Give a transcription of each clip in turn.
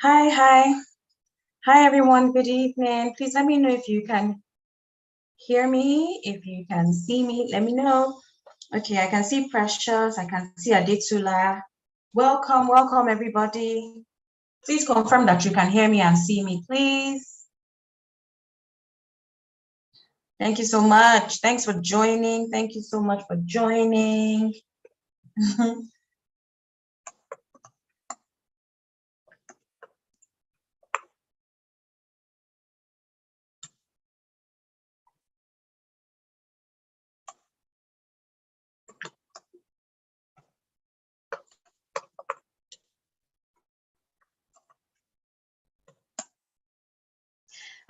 Hi, hi. Hi, everyone. Good evening. Please let me know if you can hear me, if you can see me. Let me know. Okay, I can see Precious. I can see Adetula. Welcome, welcome, everybody. Please confirm that you can hear me and see me, please. Thank you so much. Thanks for joining. Thank you so much for joining.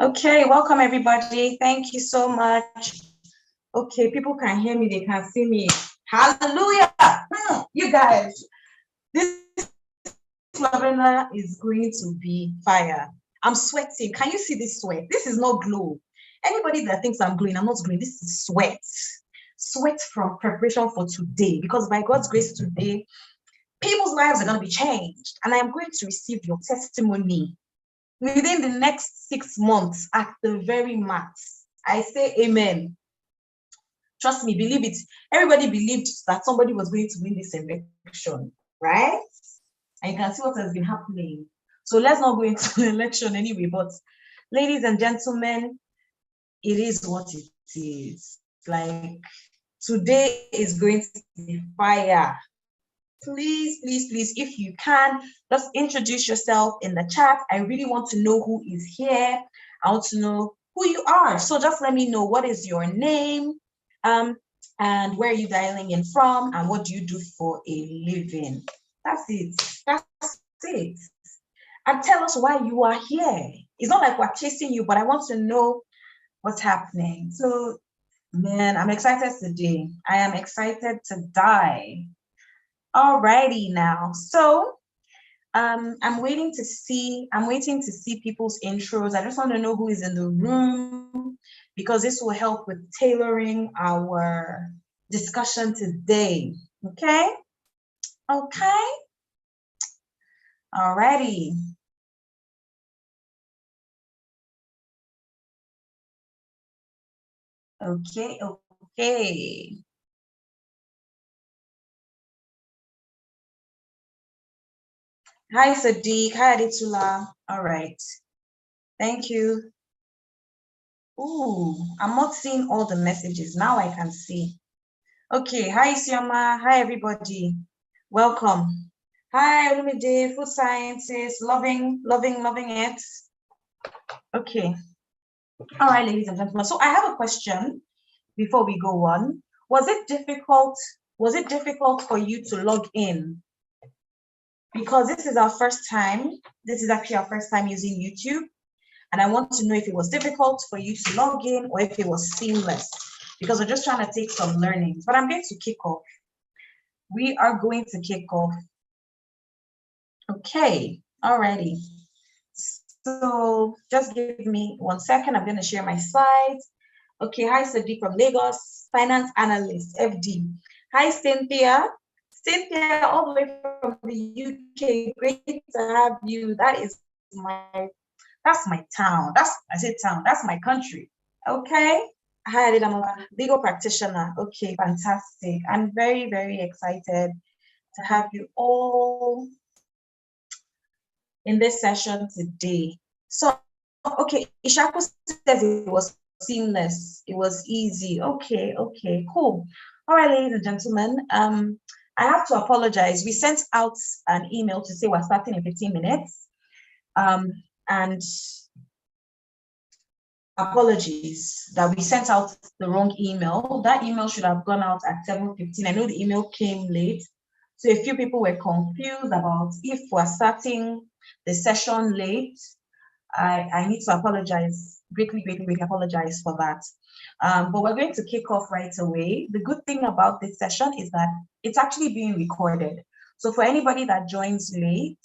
Okay, welcome everybody. Thank you so much. Okay, people can hear me, they can see me. Hallelujah! You guys, this webinar is going to be fire. I'm sweating. Can you see this sweat? This is not glow. Anybody that thinks I'm glowing, I'm not glowing. This is sweat. Sweat from preparation for today. Because by God's grace today, people's lives are going to be changed. And I am going to receive your testimony within the next 6 months at the very max. I say amen. Trust me, believe it. Everybody believed that somebody was going to win this election, right? And you can see what has been happening. So let's not go into the election anyway. But ladies and gentlemen, it is what it is. Like, today is going to be fire. Please, please, please, if you can, just introduce yourself in the chat. I really want to know who is here. I want to know who you are. So just let me know, what is your name, and where are you dialing in from, and what do you do for a living? That's it. That's it. And tell us why you are here. It's not like we're chasing you, but I want to know what's happening. So, man, I'm excited today. I am excited to die. Alrighty now. So I'm waiting to see people's intros. I just want to know who is in the room, because this will help with tailoring our discussion today. Okay? Okay. Alrighty. Okay, okay. Hi, Sadiq. Hi, Aditula. All right. Thank you. Ooh, I'm not seeing all the messages. Now I can see. Okay. Hi, Sioma. Hi, everybody. Welcome. Hi, Olumide, food sciences. Loving it. Okay. All right, ladies and gentlemen. So I have a question before we go on. Was it difficult for you to log in? Because this is our first time. This is actually our first time using YouTube. And I want to know if it was difficult for you to log in or if it was seamless, because we're just trying to take some learnings. But I'm going to kick off. We are going to kick off. Okay, alrighty. So just give me 1 second. I'm going to share my slides. Okay, hi, Sadiq from Lagos, finance analyst, FD. Hi, Cynthia. Cynthia, all the way from the UK. Great to have you. That's my town. I said town. That's my country. Okay. Hi, Adidamola, legal practitioner. Okay, fantastic. I'm very, very excited to have you all in this session today. So, okay, Ishaku says it was seamless. It was easy. Okay, cool. All right, ladies and gentlemen, I have to apologize. We sent out an email to say we're starting in 15 minutes. And apologies that we sent out the wrong email. That email should have gone out at 7:15. I know the email came late. So a few people were confused about if we're starting the session late. I need to apologize, greatly apologize for that. But we're going to kick off right away. The good thing about this session is that it's actually being recorded. So for anybody that joins late,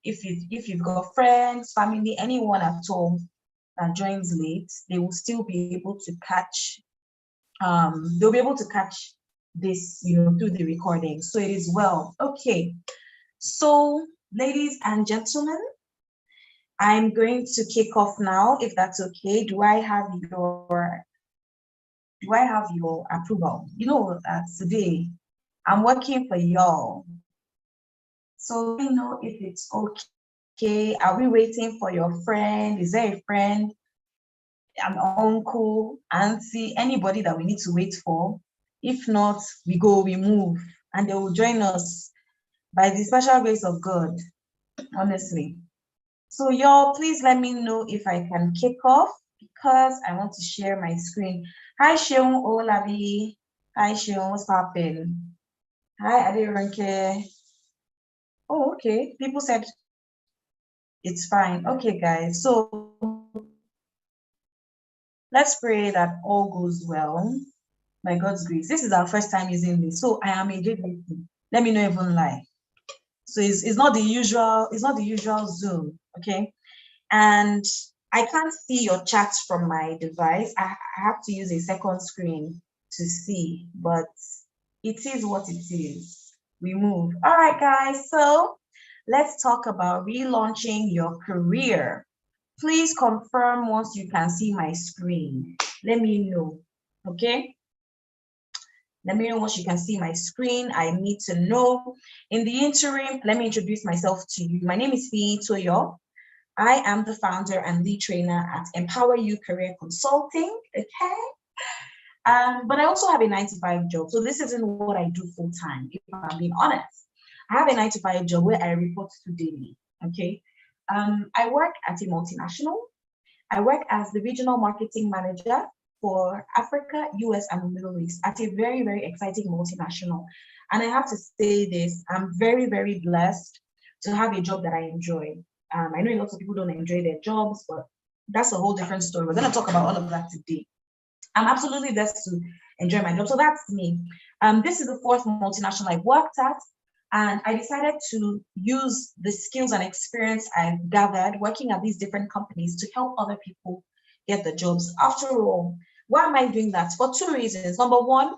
if you've got friends, family, anyone at home that joins late, they will still be able to catch, they'll be able to catch this, through the recording. So it is well. Okay. So, ladies and gentlemen, I'm going to kick off now, if that's okay. Do I have your approval? You know, today I'm working for y'all. So let me know if it's okay. Are we waiting for your friend? Is there a friend, an uncle, auntie, anybody that we need to wait for? If not, we move, and they will join us by the special grace of God, honestly. So y'all, please let me know if I can kick off because I want to share my screen. Hi, Sheung Olabi. Hi, Sheung, what's happening? Hi, Aderonke. Oh, okay. People said it's fine. Okay, guys. So let's pray that all goes well by God's grace. This is our first time using this, so I am a JV. Let me not even lie. So it's not the usual Zoom, okay? And I can't see your chat from my device. I have to use a second screen to see, but it is what it is. We move. All right, guys. So let's talk about relaunching your career. Please confirm once you can see my screen. Let me know, okay? Let me know once you can see my screen. I need to know. In the interim, let me introduce myself to you. My name is Fee Toyo. I am the founder and lead trainer at Empower You Career Consulting, okay? But I also have a 9-to-5 job. So this isn't what I do full time, if I'm being honest. I have a 9-to-5 job where I report to daily, okay? I work at a multinational. I work as the regional marketing manager for Africa, US, and the Middle East at a very, very exciting multinational. And I have to say this, I'm very, very blessed to have a job that I enjoy. I know a lot of people don't enjoy their jobs, but that's a whole different story. We're going to talk about all of that today. I'm absolutely blessed to enjoy my job. So that's me. This is the 4th multinational I've worked at. And I decided to use the skills and experience I've gathered working at these different companies to help other people get the jobs. After all, why am I doing that? For 2 reasons. Number one,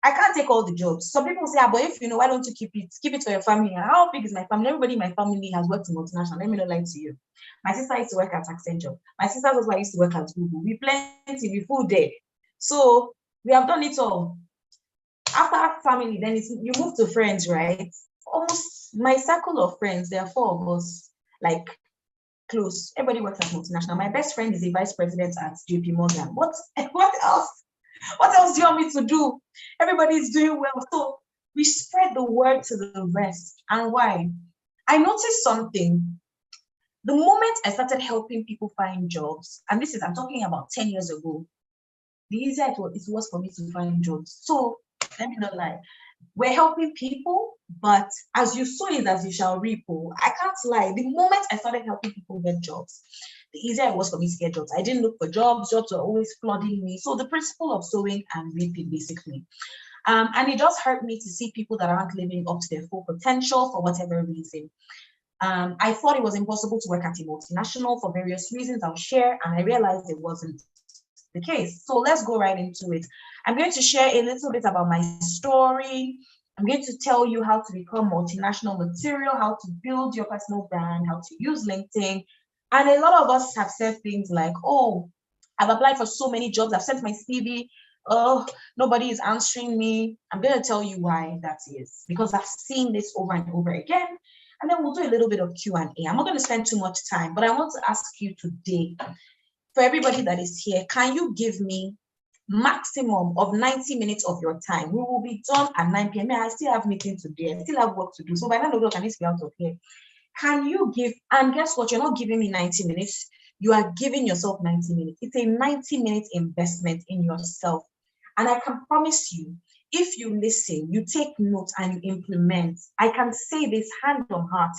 I can't take all the jobs. Some people say, but if you know, why don't you keep it for your family? How big is my family? Everybody in my family has worked in multinational. Let me not lie to you. My sister used to work at Accenture. My sister's husband used to work at Google. We plenty, we full day. So we have done it all. After family, then you move to friends, right? Almost my circle of friends, there are 4 of us, like close. Everybody works at multinational. My best friend is a vice president at JP Morgan. What else? What else do you want me to do? Everybody's doing well. So we spread the word to the rest. And why? I noticed something. The moment I started helping people find jobs, and this is, I'm talking about 10 years ago, the easier it was for me to find jobs. So let me not lie. We're helping people, but as you sow it, as you shall reap. I can't lie. The moment I started helping people get jobs, the easier it was for me to get jobs. I didn't look for jobs. Jobs were always flooding me. So the principle of sowing and reaping, basically. And it just hurt me to see people that aren't living up to their full potential for whatever reason. I thought it was impossible to work at a multinational for various reasons I'll share, and I realized it wasn't the case. So let's go right into it. I'm going to share a little bit about my story. I'm going to tell you how to become multinational material, how to build your personal brand, how to use LinkedIn. And a lot of us have said things like, oh, I've applied for so many jobs, I've sent my CV, oh, nobody is answering me. I'm going to tell you why that is, because I've seen this over and over again. And then we'll do a little bit of Q&A. I'm not going to spend too much time, but I want to ask you today, for everybody that is here, can you give me maximum of 90 minutes of your time? We will be done at 9 p.m. I still have meeting today. I still have work to do. So by 9 o'clock, I need to be out of here. Can you give, and guess what? You're not giving me 90 minutes. You are giving yourself 90 minutes. It's a 90-minute investment in yourself. And I can promise you, if you listen, you take note and you implement, I can say this hand on heart,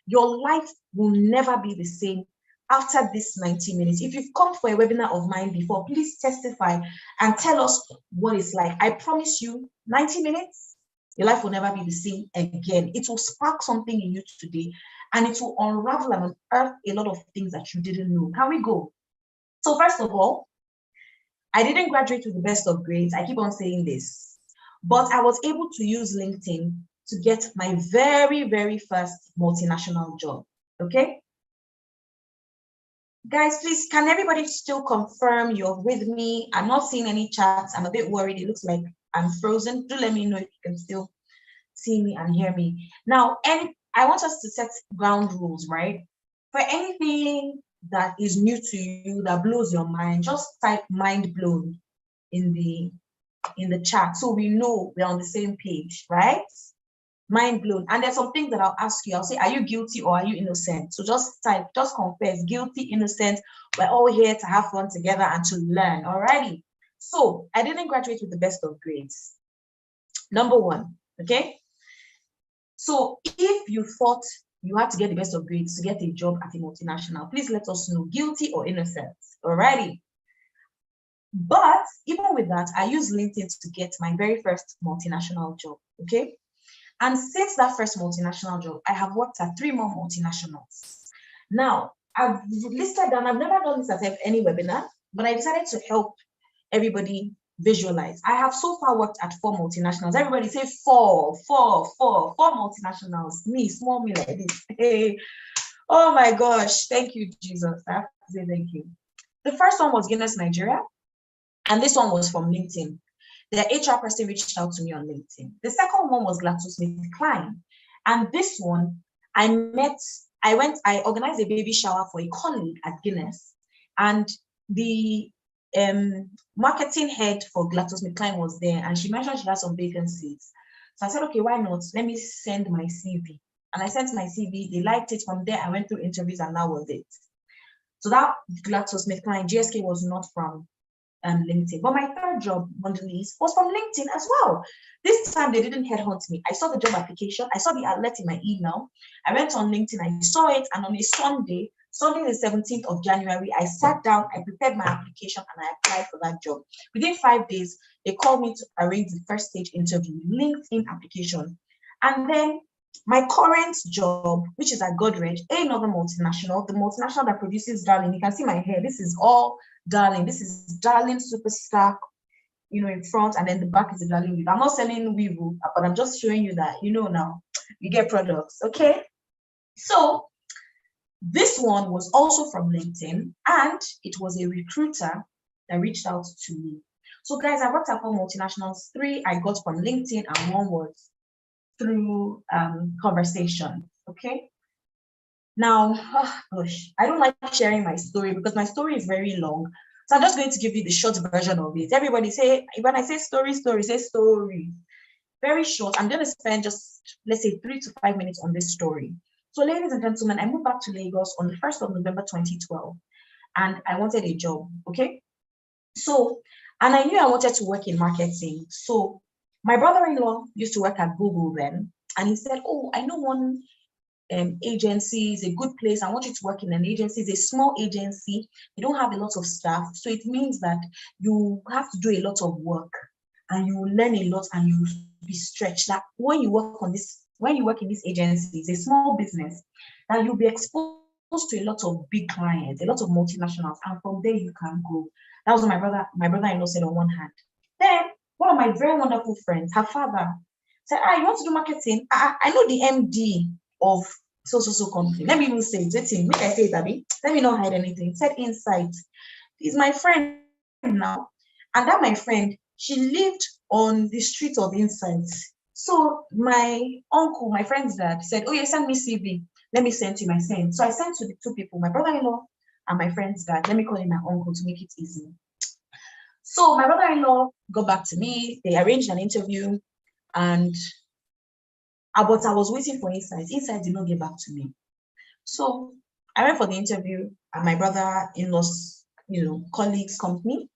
your life will never be the same after this 90 minutes. If you've come for a webinar of mine before, please testify and tell us what it's like. I promise you, 90 minutes, your life will never be the same again. It will spark something in you today, and it will unravel and unearth a lot of things that you didn't know. Can we go? So first of all, I didn't graduate with the best of grades. I keep on saying this, but I was able to use LinkedIn to get my very, very first multinational job, okay? Guys, please, can everybody still confirm you're with me? I'm not seeing any chats. I'm a bit worried. It looks like I'm frozen. Do let me know if you can still see me and hear me. Now, and I want us to set ground rules, right? For anything that is new to you, that blows your mind, just type mind blown in the chat so we know we're on the same page, right? Mind blown. And there's some things that I'll ask you. I'll say, are you guilty or are you innocent? So just type, just confess, guilty, innocent. We're all here to have fun together and to learn. Alrighty. So I didn't graduate with the best of grades. Number one, okay? So if you thought you had to get the best of grades to get a job at a multinational, please let us know, guilty or innocent. Alrighty. But even with that, I used LinkedIn to get my very first multinational job, okay? And since that first multinational job, I have worked at 3 more multinationals. Now, I've listed down, I've never done this at any webinar, but I decided to help everybody visualize. I have so far worked at 4 multinationals. Everybody say four multinationals. Me, small me like this. Hey. Oh my gosh, thank you, Jesus. I have to say thank you. The first one was Guinness Nigeria, and this one was from LinkedIn. The HR person reached out to me on LinkedIn. The second one was GlaxoSmithKline. And this one, I organized a baby shower for a colleague at Guinness. And the marketing head for GlaxoSmithKline was there. And she mentioned she had some vacancies. So I said, okay, why not? Let me send my CV. And I sent my CV. They liked it. From there, I went through interviews and that was it. So that GlaxoSmithKline, GSK was not from LinkedIn. But my third job on the list was from LinkedIn as well. This time they didn't headhunt me. I saw the job application. I saw the alert in my email. I went on LinkedIn. I saw it. And on a Sunday the 17th of January, I sat down, I prepared my application, and I applied for that job. Within 5 days, they called me to arrange the first stage interview, LinkedIn application. And then my current job, which is at Godrej, another multinational, the multinational that produces Darling. You can see my hair. This is all Darling. This is Darling Superstar, in front, and then the back is the Darling weave. I'm not selling weave, but I'm just showing you that, now, you get products, okay? So this one was also from LinkedIn, and it was a recruiter that reached out to me. So guys, I worked at 4 multinationals. 3 I got from LinkedIn, and 1 was through conversation, okay? Now, gosh, I don't like sharing my story because my story is very long. So I'm just going to give you the short version of it. Everybody say, when I say story, say story. Very short. I'm going to spend just, let's say, 3 to 5 minutes on this story. So ladies and gentlemen, I moved back to Lagos on the 1st of November, 2012, and I wanted a job, okay? So, and I knew I wanted to work in marketing. So my brother-in-law used to work at Google then, and he said, oh, I know one agency is a good place. I want you to work in an agency. It's a small agency. You don't have a lot of staff. So it means that you have to do a lot of work and you will learn a lot and you will be stretched. That when you work in this agency, it's a small business, that you'll be exposed to a lot of big clients, a lot of multinationals, and from there you can grow. That was what my brother-in-law said on one hand. Then one of my very wonderful friends, her father, said, you want to do marketing? I know the MD of so company. Let me even say it. Make I say it, Abby. Let me not hide anything. It said Insight. He's my friend now. And that my friend, she lived on the street of Insight. So my uncle, my friend's dad, said, oh, yeah, send me CV. Let me send to him. I sent. So I sent to the 2 people, my brother-in-law and my friend's dad. Let me call him my uncle to make it easy. So my brother-in-law got back to me. They arranged an interview, and but I was waiting for Insight. Insight did not get back to me. So I went for the interview at my brother-in-law's, colleague's company.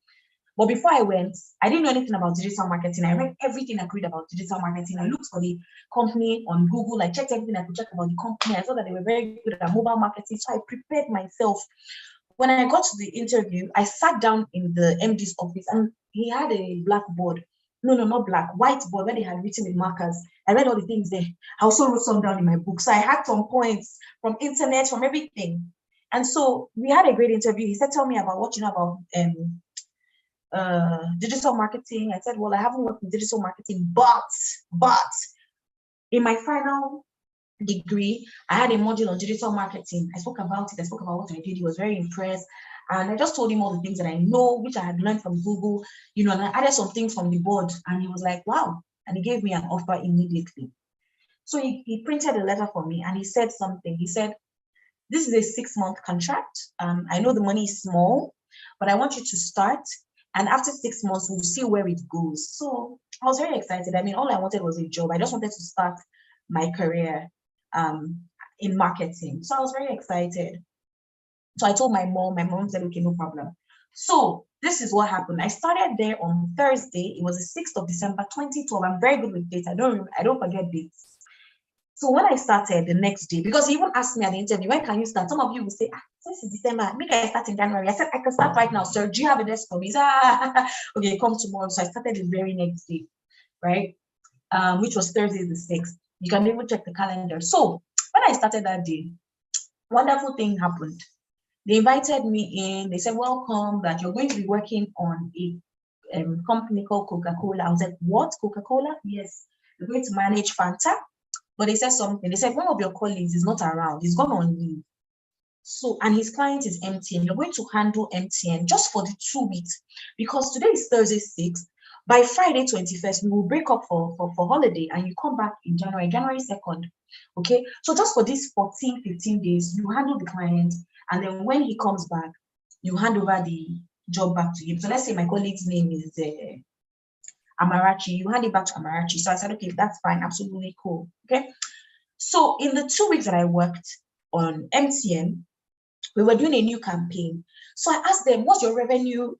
But before I went, I didn't know anything about digital marketing. I read everything I could about digital marketing. I looked for the company on Google. I checked everything I could check about the company. I saw that they were very good at mobile marketing. So I prepared myself. When I got to the interview, I sat down in the MD's office, and he had a blackboard. No, not black, whiteboard where they had written with markers. I read all the things there. I also wrote some down in my book. So I had some points from internet, from everything. And so we had a great interview. He said, tell me about what you know about digital marketing. I said, well, I haven't worked in digital marketing, but in my final degree. I had a module on digital marketing. I spoke about it. I spoke about what I did. He was very impressed. And I just told him all the things that I know, which I had learned from Google, and I added some things from the board. And he was like, wow. And he gave me an offer immediately. So he printed a letter for me and he said something. He said, this is a 6-month contract. I know the money is small, but I want you to start. And after 6 months, we'll see where it goes. So I was very excited. I mean, all I wanted was a job. I just wanted to start my career in marketing. So I was very excited. So I told my mom. My mom said, okay, no problem. So this is what happened. I started there on Thursday. It was the 6th of December, 2012. I'm very good with dates. I don't forget dates. So when I started the next day, because he even asked me at the interview, when can you start? Some of you will say, since it's December, maybe I start in January. I said, I can start right now, sir. Do you have a desk for me? He said, okay, come tomorrow. So I started the very next day, right? Which was Thursday the 6th. You can even check the calendar. So when I started that day, wonderful thing happened. They invited me in. They said, welcome, that you're going to be working on a company called Coca-Cola. I was like, what? Coca-Cola? Yes. You're going to manage Fanta. But they said something. They said, one of your colleagues is not around. He's gone on leave. So, and his client is MTN. You're going to handle MTN just for the 2 weeks. Because today is Thursday 6th. By Friday 21st, we will break up for holiday and you come back in January 2nd. Okay? So just for these 14, 15 days, you handle the client. And then when he comes back, you hand over the job back to him. So let's say my colleague's name is Amarachi, you hand it back to Amarachi. So I said, okay, that's fine, absolutely cool. Okay. So in the 2 weeks that I worked on MTN, we were doing a new campaign. So I asked them, what's your revenue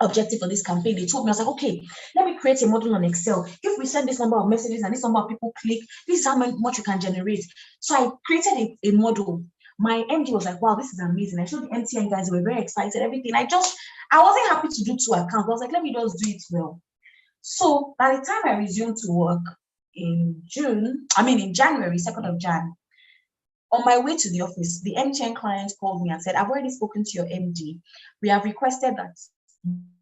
objective for this campaign? They told me. I was like, okay, let me create a model on Excel. If we send this number of messages and this number of people click, this is how much you can generate. So I created a model. My MD was like, wow, this is amazing. I showed the MTN guys, they were very excited, everything. I wasn't happy to do 2 accounts. I was like, let me just do it well. So by the time I resumed to work in January, 2nd of Jan, on my way to the office, the MTN client called me and said, I've already spoken to your MD. We have requested that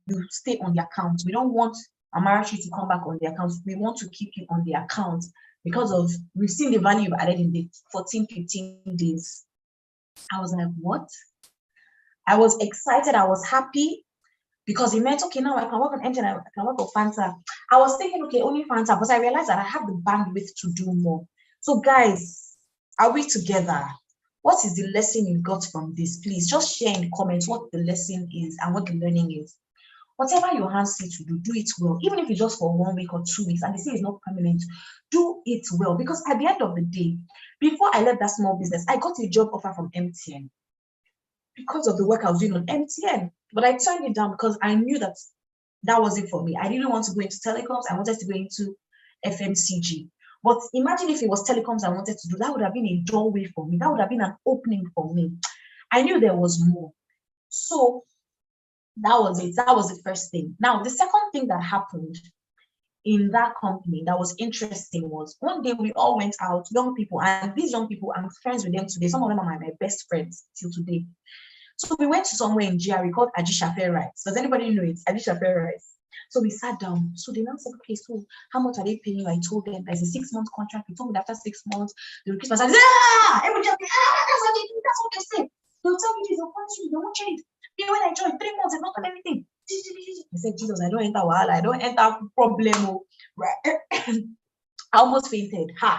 you stay on the account. We don't want Amarachi to come back on the account. We want to keep you on the account because we've seen the value you've added in the 14, 15 days. I was like, what? I was excited. I was happy because it meant, okay, now I can work on MTN, I can work on Fanta. I was thinking, okay, only Fanta, but I realized that I have the bandwidth to do more. So guys, are we together? What is the lesson you got from this? Please just share in the comments what the lesson is and what the learning is. Whatever your hands say to do it well. Even if it's just for 1 week or 2 weeks and they say it's not permanent, do it well. Because at the end of the day, before I left that small business, I got a job offer from MTN because of the work I was doing on MTN. But I turned it down because I knew that wasn't for me. I didn't want to go into telecoms. I wanted to go into FMCG. But imagine if it was telecoms I wanted to do, that would have been a doorway for me. That would have been an opening for me. I knew there was more. So that was it. That was the first thing. Now, the second thing that happened in that company that was interesting was one day we all went out, young people, and these young people, I'm friends with them today. Some of them are my best friends till today. So we went to somewhere in GRE called Ajishafe Rice. Does anybody know it? Ajishafe Rice. So we sat down. So they now said, okay, so how much are they paying you? I told them there's a 6-month contract. They told me after 6 months, they will kiss my son. Everybody just, that's what they do. That's what they say. They'll tell me this, they'll promise you, they won't change. When I joined 3 months, I've not done anything. I said, Jesus, I don't enter wahala. I don't enter problem. Right? I almost fainted. I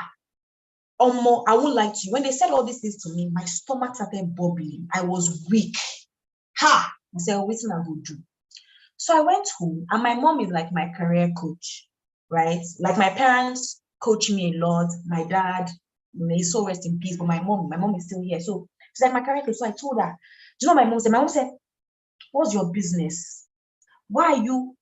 won't lie to you. When they said all these things to me, my stomach started bubbling. I was weak. I said, wait till I will do. So I went home, and my mom is like my career coach, right? Like my parents coach me a lot. My dad, he's so rest in peace, but my mom is still here. So she's like my career coach. So I told her, do you know what my mom said? My mom said, what's your business? Why are you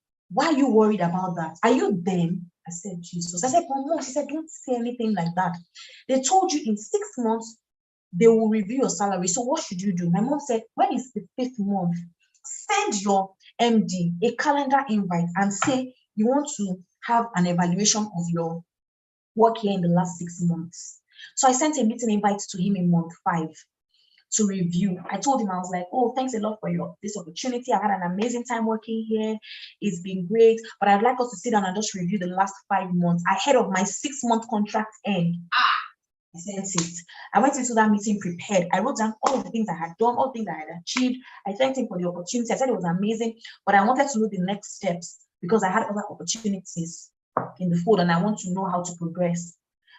worried about that? Are you them? I said, Jesus. I said, Mom, she said, don't say anything like that. They told you in 6 months, they will review your salary. So what should you do? My mom said, when it's the 5th month, send your MD a calendar invite and say you want to have an evaluation of your work here in the last 6 months. So I sent a meeting invite to him in month 5. to review. I told him, I was like, oh, thanks a lot for this opportunity. I had an amazing time working here. It's been great, but I'd like us to sit down and just review the last 5 months ahead of my 6-month contract end. I sent it. I went into that meeting prepared. I wrote down all of the things I had done, all the things I had achieved. I thanked him for the opportunity. I said it was amazing, but I wanted to know the next steps because I had other opportunities in the fold and I want to know how to progress.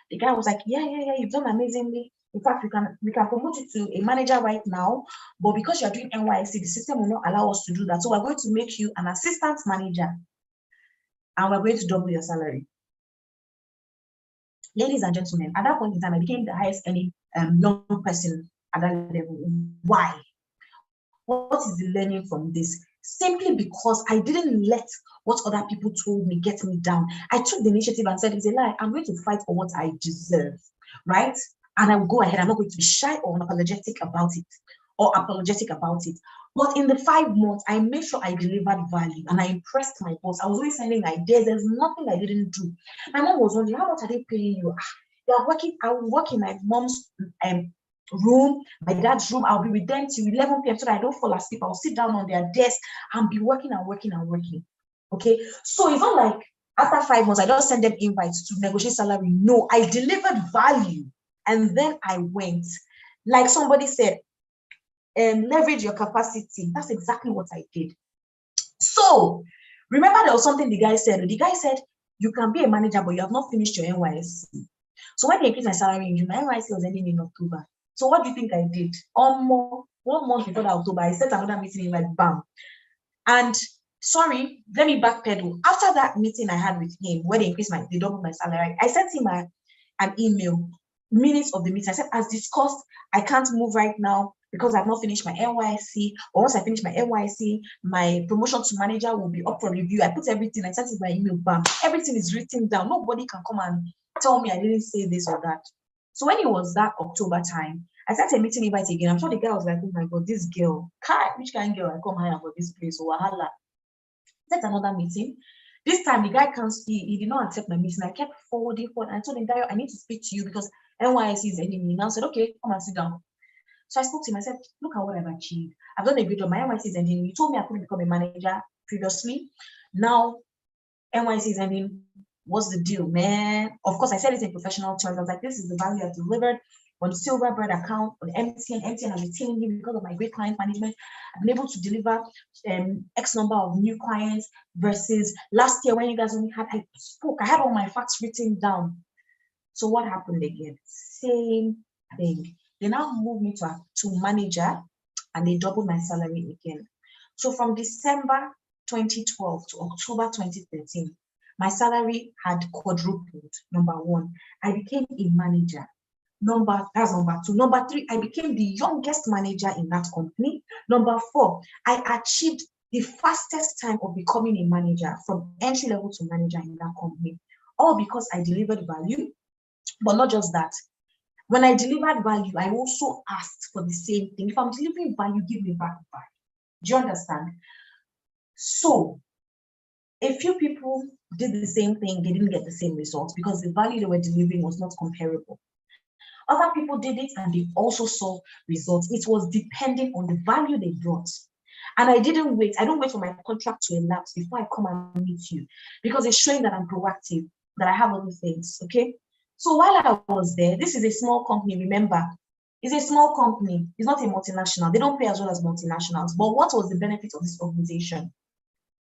The guy was like, yeah, you've done amazingly. In fact, we can promote you to a manager right now, but because you're doing NYC, the system will not allow us to do that. So we're going to make you an assistant manager and we're going to double your salary. Ladies and gentlemen, at that point in time, I became the highest earning young person at that level. Why? What is the learning from this? Simply because I didn't let what other people told me get me down. I took the initiative and said, it's a lie. I'm going to fight for what I deserve, right? And I will go ahead. I'm not going to be shy or unapologetic about it or apologetic about it. But in the 5 months, I made sure I delivered value and I impressed my boss. I was always sending ideas. There's nothing I didn't do. My mom was wondering, how much are they paying you? They are working. I will work in my mom's room, my dad's room. I'll be with them till 11 p.m. so that I don't fall asleep. I'll sit down on their desk and be working and working and working. Okay. So it's not like after 5 months, I don't send them invites to negotiate salary. No, I delivered value. And then I went. Like somebody said, leverage your capacity. That's exactly what I did. So remember there was something the guy said. The guy said, you can be a manager, but you have not finished your NYSC. So when they increased my salary in June, my NYSC was ending in October. So what do you think I did? 1 month before that October, I set another meeting in like bam. And sorry, let me backpedal. After that meeting I had with him, where they doubled my salary, I sent him an email, minutes of the meeting. I said, as discussed, I can't move right now because I've not finished my NYSC. Or once I finish my NYSC, my promotion to manager will be up for review. I put everything, I sent it by email, bam. Everything is written down. Nobody can come and tell me I didn't say this or that. So when it was that October time, I sent a meeting invite again. I'm sure the guy was like, oh my God, this girl, which kind of girl I come hire for this place? So wahala. Set another meeting. This time the guy can't see, he did not accept my meeting. I kept forwarding. I told the guy, I need to speak to you because NYSC is ending me. Now I said, okay, come and sit down. So I spoke to him. I said, look at what I've achieved. I've done a good job. My NYSC is ending. You told me I couldn't become a manager previously. Now NYSC is ending. What's the deal, man? Of course, I said it in professional terms. I was like, this is the value I've delivered on the Silverbird account, on MTN. MTN has retained me because of my great client management. I've been able to deliver X number of new clients versus last year when you guys only had, I had all my facts written down. So what happened again? Same thing. They now moved me to manager and they doubled my salary again. So from December 2012 to October 2013, my salary had quadrupled. Number one, I became a manager. That's number two. Number three, I became the youngest manager in that company. Number four, I achieved the fastest time of becoming a manager from entry level to manager in that company. All because I delivered value, but not just that. When I delivered value, I also asked for the same thing. If I'm delivering value, give me back value. Do you understand? So a few people did the same thing, they didn't get the same results because the value they were delivering was not comparable. Other people did it and they also saw results. It was depending on the value they brought. And I didn't wait. I don't wait for my contract to elapse before I come and meet you because it's showing that I'm proactive, that I have other things, okay? So while I was there, this is a small company, remember, it's a small company. It's not a multinational. They don't pay as well as multinationals. But what was the benefit of this organization?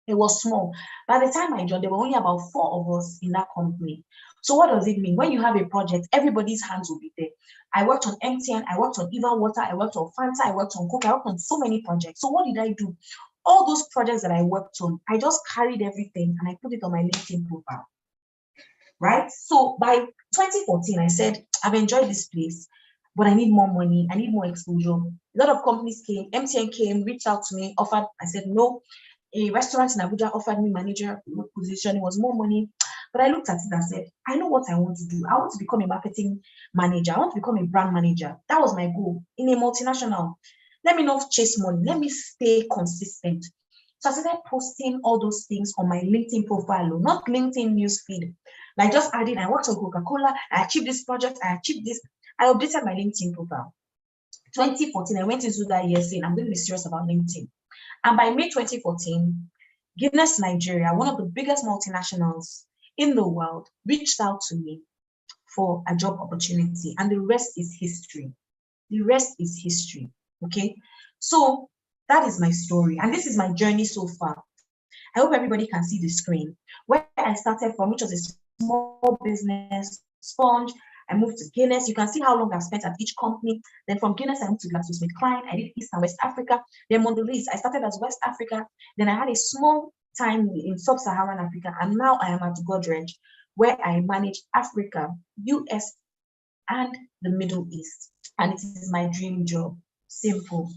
It was small. By the time I joined, there were only about 4 of us in that company. So what does it mean? When you have a project, everybody's hands will be there. I worked on MTN, I worked on Eva Water, I worked on Fanta, I worked on Coke, I worked on so many projects. So what did I do? All those projects that I worked on, I just carried everything and I put it on my LinkedIn profile. Right? So by 2014, I said, I've enjoyed this place, but I need more money. I need more exposure. A lot of companies came, MTN came, reached out to me, offered. I said, no. A restaurant in Abuja offered me manager position. It was more money. But I looked at it and said, I know what I want to do. I want to become a marketing manager. I want to become a brand manager. That was my goal in a multinational. Let me not chase money. Let me stay consistent. So I started posting all those things on my LinkedIn profile, not LinkedIn newsfeed. Like just adding, I worked on Coca-Cola, I achieved this project, I achieved this. I updated my LinkedIn profile. 2014, I went into that year saying, I'm going to be serious about LinkedIn. And by May 2014, Guinness Nigeria, one of the biggest multinationals in the world, reached out to me for a job opportunity. And the rest is history. The rest is history. Okay. So that is my story. And this is my journey so far. I hope everybody can see the screen. Where I started from, which was a small business, sponge, I moved to Guinness. You can see how long I've spent at each company. Then from Guinness, I moved to GlaxoSmithKline. I did East and West Africa. Then Mondelez, I started as West Africa. Then I had a small time in Sub-Saharan Africa. And now I am at Godrej, where I manage Africa, US, and the Middle East. And it is my dream job. Simple.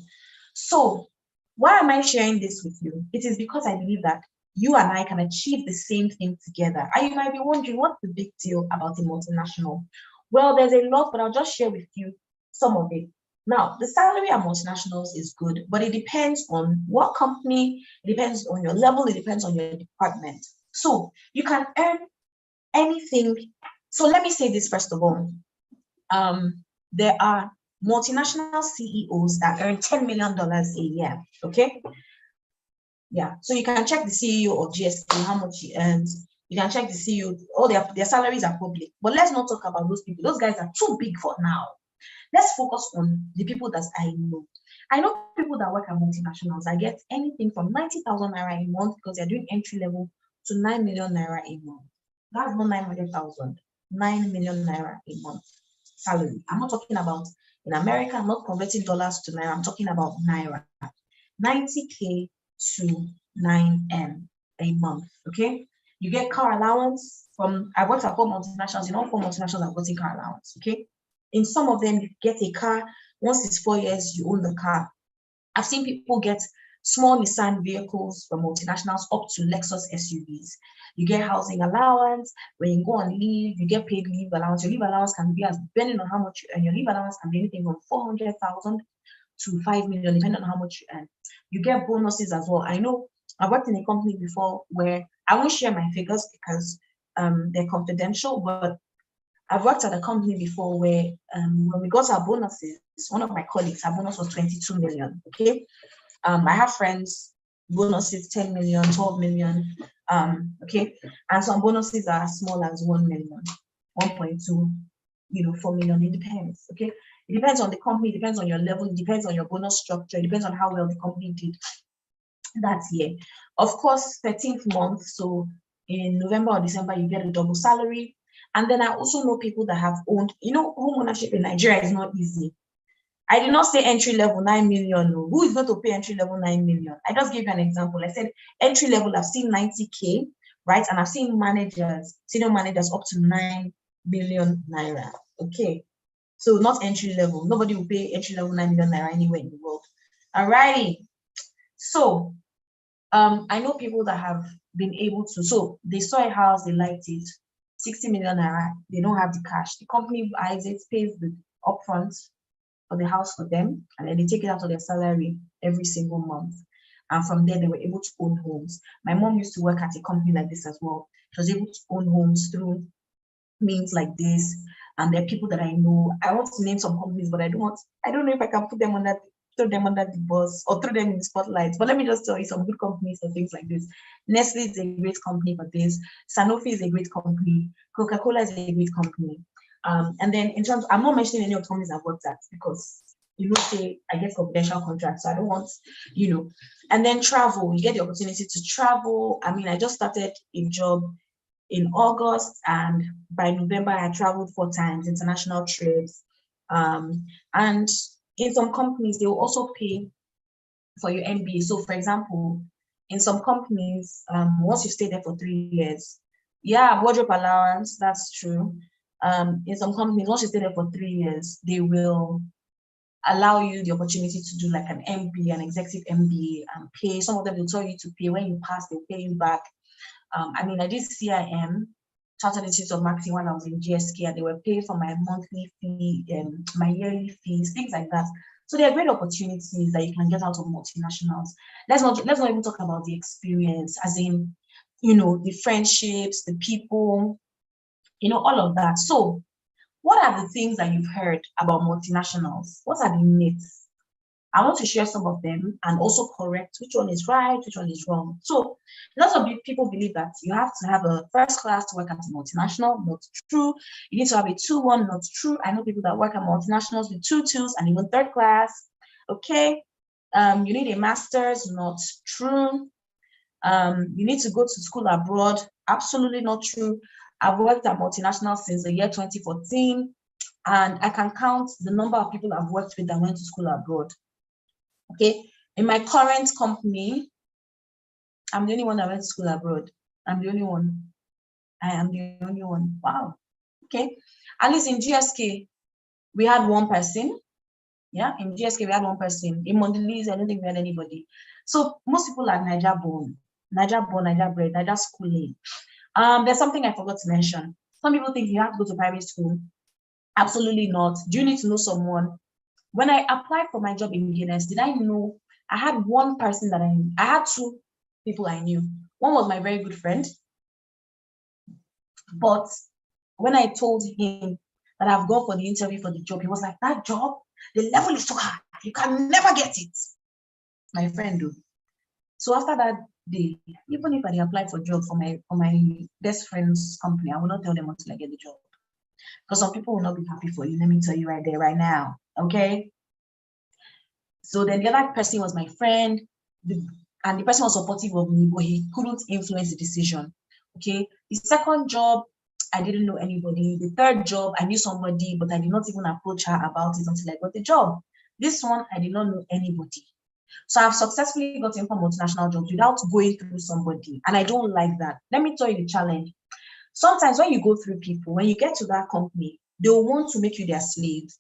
So why am I sharing this with you? It is because I believe that you and I can achieve the same thing together. And you might be wondering, what's the big deal about a multinational? Well, there's a lot, but I'll just share with you some of it. Now, the salary at multinationals is good, but it depends on what company, it depends on your level, it depends on your department. So you can earn anything. So let me say this first of all. There are multinational CEOs that earn $10 million a year, okay? Yeah, so you can check the CEO of GSK, how much he earns. You can check the CEO, all their salaries are public. But let's not talk about those people. Those guys are too big for now. Let's focus on the people that I know. I know people that work at multinationals. I get anything from 90,000 naira a month because they're doing entry level to 9 million naira a month. That's not 900,000, 9 million naira a month salary. I'm not talking about in America, I'm not converting dollars to naira, I'm talking about naira. 90K to 9M a month, okay? You get car allowance from, I worked at 4 multinationals, in all 4 multinationals I've gotten car allowance, okay? In some of them, you get a car, once it's 4 years, you own the car. I've seen people get small Nissan vehicles from multinationals up to Lexus SUVs. You get housing allowance. When you go on leave, you get paid leave allowance. Your leave allowance can be, as depending on how much you earn, your leave allowance can be anything from 400,000 to 5 million, depending on how much you earn. You get bonuses as well. I know I worked in a company before where I won't share my figures because they're confidential, but I've worked at a company before where when we got our bonuses, one of my colleagues, her bonus was 22 million, okay? I have friends, bonuses 10 million, 12 million, okay? And some bonuses are as small as 1 million, 1.2, 4 million, it depends, okay? It depends on the company, it depends on your level, it depends on your bonus structure, it depends on how well the company did that year. Of course, 13th month, so in November or December, you get a double salary. And then I also know people that have owned, home ownership in Nigeria is not easy. I did not say entry level 9 million. No. Who is going to pay entry level 9 million? I just gave you an example. I said entry level, I've seen 90K, right? And I've seen managers, senior managers up to 9 million naira. Okay. So not entry level. Nobody will pay entry level 9 million naira anywhere in the world. All right. So I know people that have been able to, so they saw a house, they liked it, 60 million naira, they don't have the cash. The company buys it, pays the upfront for the house for them, and then they take it out of their salary every single month. And from there, they were able to own homes. My mom used to work at a company like this as well. She was able to own homes through means like this. And there are people that I know. I want to name some companies, but I don't know if I can put them on that, throw them under the bus or throw them in the spotlight. But let me just tell you some good companies for things like this. Nestle is a great company for this. Sanofi is a great company. Coca-Cola is a great company. And then in terms, I'm not mentioning any of the companies I've worked at because say I get confidential contracts, so I don't want, And then travel, you get the opportunity to travel. I mean, I just started a job in August, and by November I traveled 4 times, international trips. And in some companies, they will also pay for your MBA. So for example, in some companies, once you stay there for 3 years, yeah, wardrobe allowance, that's true. In some companies, once you stay there for 3 years, they will allow you the opportunity to do like an MBA, an executive MBA, and pay. Some of them will tell you to pay. When you pass, they'll pay you back. I mean, I did CIM, Chartered Institute of Marketing, when I was in GSK, and they were paying for my monthly fee, my yearly fees, things like that. So there are great opportunities that you can get out of multinationals. Let's not even talk about the experience, as in, the friendships, the people, all of that. So what are the things that you've heard about multinationals? What are the myths? I want to share some of them and also correct which one is right, which one is wrong. So lots of people believe that you have to have a first class to work at a multinational. Not true. You need to have a 2-1. Not true. I know people that work at multinationals with 2-2s and even third class. Okay. You need a master's. Not true. You need to go to school abroad. Absolutely not true. I've worked at multinationals since the year 2014, and I can count the number of people I've worked with that went to school abroad. Okay, in my current company, I'm the only one that went to school abroad. I'm the only one. I am the only one. Wow. Okay. At least in GSK, we had one person. Yeah, in GSK, we had one person. In Mondelez, I don't think we had anybody. So most people are Niger born, Niger bred, Niger schooling. There's something I forgot to mention. Some people think you have to go to private school. Absolutely not. Do you need to know someone? When I applied for my job in Guinness, did I know I had one person that I had 2 people I knew. One was my very good friend. But when I told him that I've gone for the interview for the job, he was like, that job, the level is too high. You can never get it. My friend do. So after that day, even if I applied for a job for my best friend's company, I will not tell them until I get the job. Because some people will not be happy for you. Let me tell you right there, right now. Okay. So then the other person was my friend, and the person was supportive of me, but he couldn't influence the decision. Okay. The second job, I didn't know anybody. The third job, I knew somebody, but I did not even approach her about it until I got the job. This one, I did not know anybody. So I've successfully gotten for multinational jobs without going through somebody. And I don't like that. Let me tell you the challenge. Sometimes when you go through people, when you get to that company, they will want to make you their slaves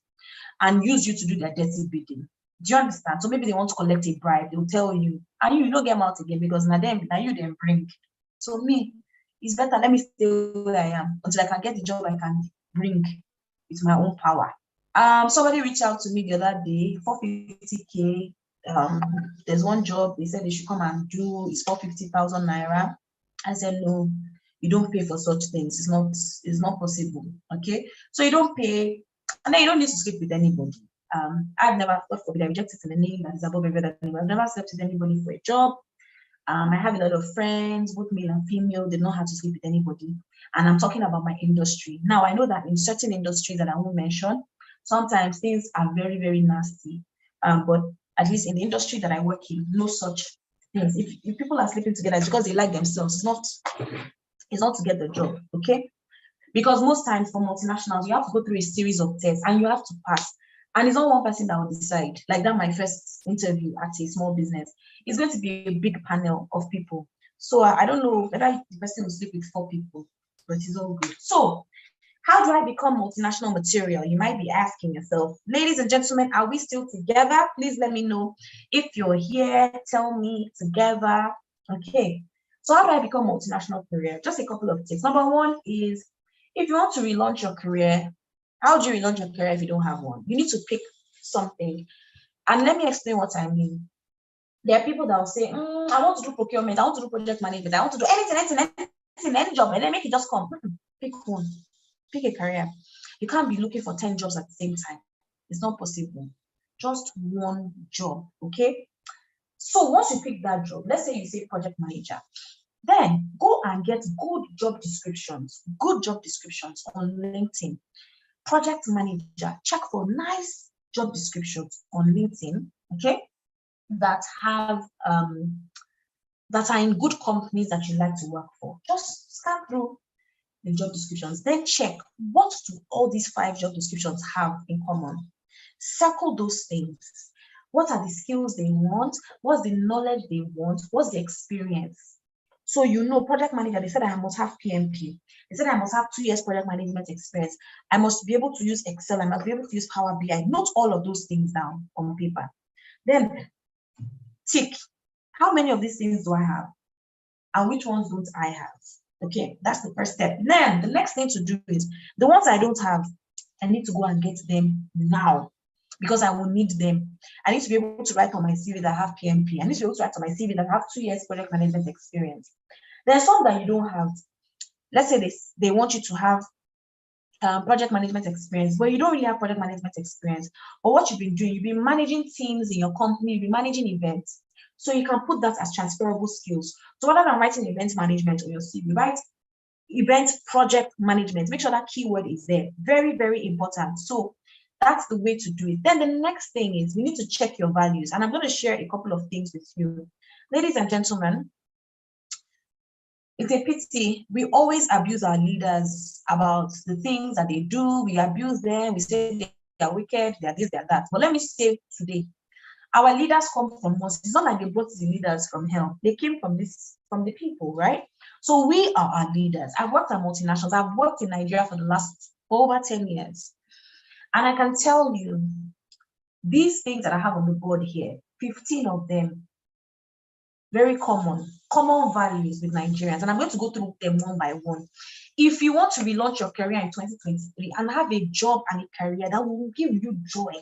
and use you to do their dirty bidding. Do you understand? So maybe they want to collect a bribe. They'll tell you, and you don't get them out again because now you then bring. So me, it's better let me stay where I am until I can get the job I can bring with my own power. Somebody reached out to me the other day, 450K. There's one job they said they should come and do. It's 450,000 naira. I said no, you don't pay for such things. It's not possible. Okay, so you don't pay, and then you don't need to sleep with anybody. I've never, God forbid, I rejected in the name that is above every other name. I've never slept with anybody for a job. I have a lot of friends, both male and female. They know how to sleep with anybody. And I'm talking about my industry. Now, I know that in certain industries that I won't mention, sometimes things are very, very nasty. But at least in the industry that I work in, no such things. If people are sleeping together, it's because they like themselves. It's not to get the job, okay? Because most times for multinationals, you have to go through a series of tests and you have to pass. And it's not one person that will decide. Like that, my first interview at a small business, it's going to be a big panel of people. So I don't know whether the person will sleep with 4 people, but it's all good. So how do I become multinational material? You might be asking yourself. Ladies and gentlemen, are we still together? Please let me know if you're here. Tell me together. Okay. So how do I become multinational career? Just a couple of tips. Number one is, if you want to relaunch your career, how do you relaunch your career if you don't have one? You need to pick something. And let me explain what I mean. There are people that will say, I want to do procurement, I want to do project management, I want to do anything, any job, and then make it just come. Pick one. Pick a career. You can't be looking for 10 jobs at the same time. It's not possible. Just one job, okay? So once you pick that job, let's say you say project manager, then go and get good job descriptions on LinkedIn. Project manager, check for nice job descriptions on LinkedIn, okay, that have that are in good companies that you like to work for. Just scan through the job descriptions, then check what do all these 5 job descriptions have in common. Circle those things. What are the skills they want? What's the knowledge they want? What's the experience? So you know, project manager, they said I must have PMP. They said I must have 2 years project management experience. I must be able to use Excel. I must be able to use Power BI. Note all of those things down on paper. Then tick. How many of these things do I have? And which ones don't I have? Okay, that's the first step. Then the next thing to do is the ones I don't have, I need to go and get them now because I will need them. I need to be able to write on my CV that I have PMP. I need to be able to write on my CV that I have 2 years project management experience. There's some that you don't have. Let's say they want you to have project management experience, but you don't really have project management experience. But what you've been doing, you've been managing teams in your company, you've been managing events. So you can put that as transferable skills. So rather than writing event management on your CV, write event project management. Make sure that keyword is there. Very, very important. So that's the way to do it. Then the next thing is we need to check your values. And I'm going to share a couple of things with you. Ladies and gentlemen, it's a pity. We always abuse our leaders about the things that they do. We abuse them. We say they are wicked, they are this, they are that. But let me say today, our leaders come from us. It's not like they brought the leaders from hell. They came from the people, right? So we are our leaders. I've worked at multinationals. I've worked in Nigeria for the last over 10 years. And I can tell you, these things that I have on the board here, 15 of them, very common values with Nigerians. And I'm going to go through them one by one. If you want to relaunch your career in 2023 and have a job and a career that will give you joy,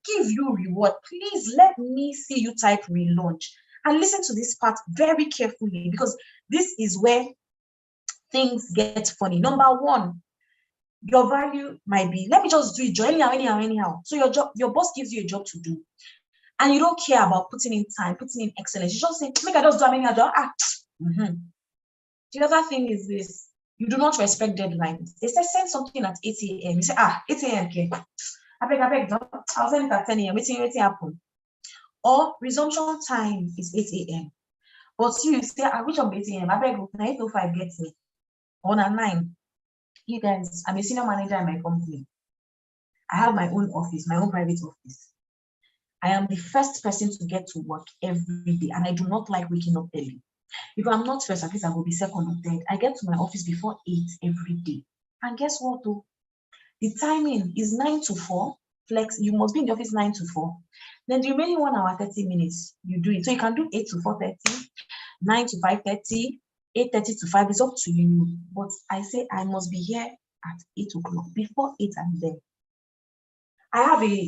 give you reward, please let me see you type relaunch. And listen to this part very carefully, because this is where things get funny. Number one, your value might be, let me just do it, joy, anyhow. So your boss gives you a job to do, and you don't care about putting in time, putting in excellence. You just say, make I just do anyhow. The other thing is this: you do not respect deadlines. They say send something at 8 a.m. You say, 8 a.m. Okay. I beg, I'll send it at 10 a.m. Waiting happen. Or resumption time is 8 a.m. But you say, I reach up 8 a.m. I beg, 8:05 gets me. On a 9. You guys, I'm a senior manager in my company. I have my own office, my own private office. I am the first person to get to work every day, and I do not like waking up early. If I'm not first, at least I will be second or third. I get to my office before 8 every day. And guess what, though? The timing is 9 to 4. Flex, you must be in the office 9 to 4. Then the remaining 1 hour, 30 minutes, you do it. So you can do 8 to 4:30, 9 to 5:30, 8:30 to 5. It's up to you. But I say I must be here at 8 o'clock. Before 8, I'm there. I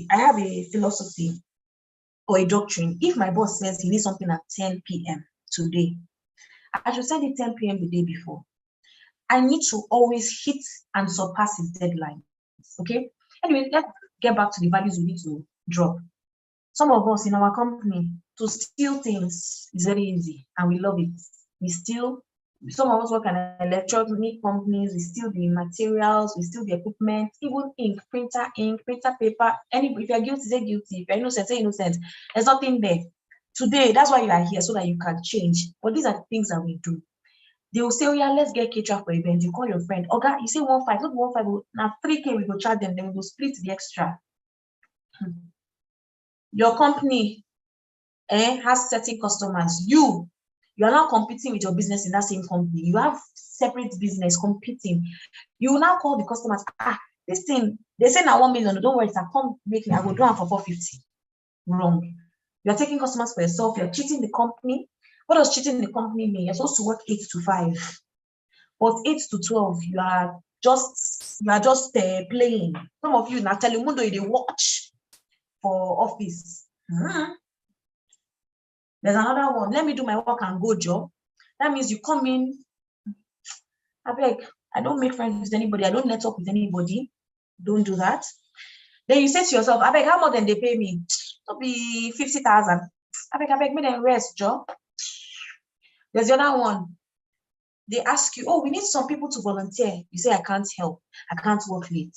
have a philosophy or a doctrine. If my boss says he needs something at 10 p.m. today, I should send it 10 p.m. the day before. I need to always hit and surpass his deadline. Okay? Anyway, let's get back to the values we need to drop. Some of us in our company, to steal things is very easy, and we love it. We steal. Some of us work in electronic companies. We steal the materials. We steal the equipment, even ink, printer paper. If you're guilty, say guilty. If you're innocent, say innocent. There's nothing there. Today, that's why you are here, so that you can change. But these are the things that we do. They will say, oh yeah, let's get caterer for event. You call your friend. Okay, you say 1.5, not 1.5. Now 3K, we go charge them. Then we go split the extra. Your company has certain customers. You are now competing with your business in that same company. You have separate business competing. You will now call the customers. This thing, they say now 1 million. Don't worry, come make me. I will do it for 450. Wrong. You are taking customers for yourself. You're cheating the company. What does cheating the company mean? You're supposed to work 8 to 5. But 8 to 12, you are just playing. Some of you now Telemundo, they watch for office. There's another one. Let me do my work and go job. That means you come in. I don't make friends with anybody. I don't net up with anybody. Don't do that. Then you say to yourself, how much than they pay me? It'll be 50,000. Make them rest, job. There's the other one. They ask you, we need some people to volunteer. You say, I can't help. I can't work late.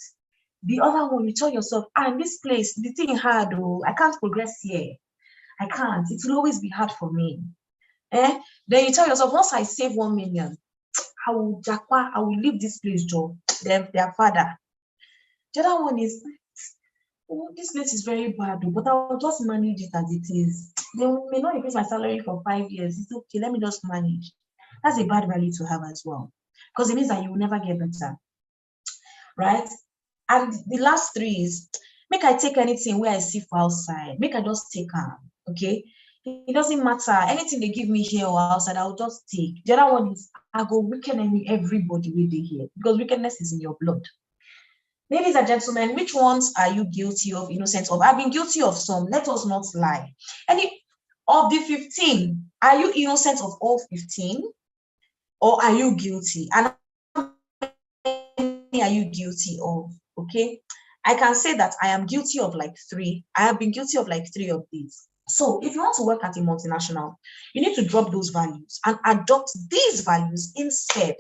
The other one, you tell yourself, in this place, the thing hard, I can't progress here. I can't. It will always be hard for me. Then you tell yourself, once I save 1 million, I will leave this place, Joe. Their father. The other one is, this place is very bad, but I'll just manage it as it is. They may not increase my salary for 5 years. It's okay. Let me just manage. That's a bad value to have as well, because it means that you will never get better, right? And the last 3 is, make I take anything where I see for outside. Make I just take her, okay? It doesn't matter. Anything they give me here or outside, I'll just take. The other one is, I go weaken everybody with they here, because wickedness is in your blood. Ladies and gentlemen, which ones are you guilty of, innocent of? I've been guilty of some. Let us not lie. Any of the 15, are you innocent of all 15? Or are you guilty? And many are you guilty of? Okay. I can say that I am guilty of like 3. I have been guilty of like 3 of these. So if you want to work at a multinational, you need to drop those values and adopt these values instead.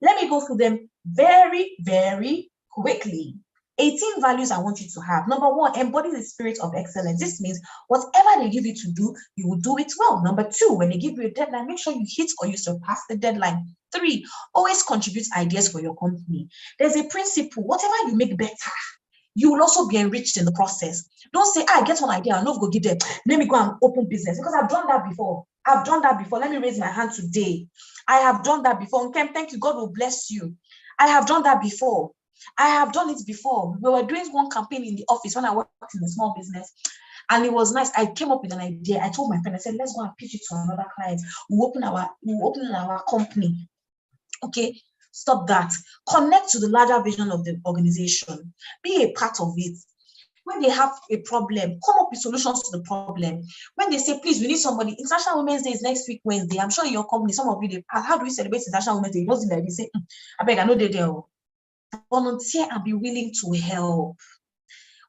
Let me go through them very, very quickly. 18 values I want you to have. Number 1, embody the spirit of excellence. This means whatever they give you to do, you will do it well. Number 2, when they give you a deadline, make sure you hit or you surpass the deadline. 3, always contribute ideas for your company. There's a principle, whatever you make better, you will also be enriched in the process. Don't say, I get one idea, I'm not going to give them. Let me go and open business, because I've done that before. I've done that before. Let me raise my hand today. I have done that before. Okay, thank you. God will bless you. I have done that before. I have done it before. We were doing one campaign in the office when I worked in a small business, and it was nice. I came up with an idea. I told my friend, I said, let's go and pitch it to another client. We'll open our company. Okay, stop that. Connect to the larger vision of the organization. Be a part of it. When they have a problem, come up with solutions to the problem. When they say, please, we need somebody, International Women's Day is next week, Wednesday. I'm sure in your company, some of you, how do we celebrate International Women's Day? It wasn't like they say, I beg, I know they're there. Volunteer and be willing to help.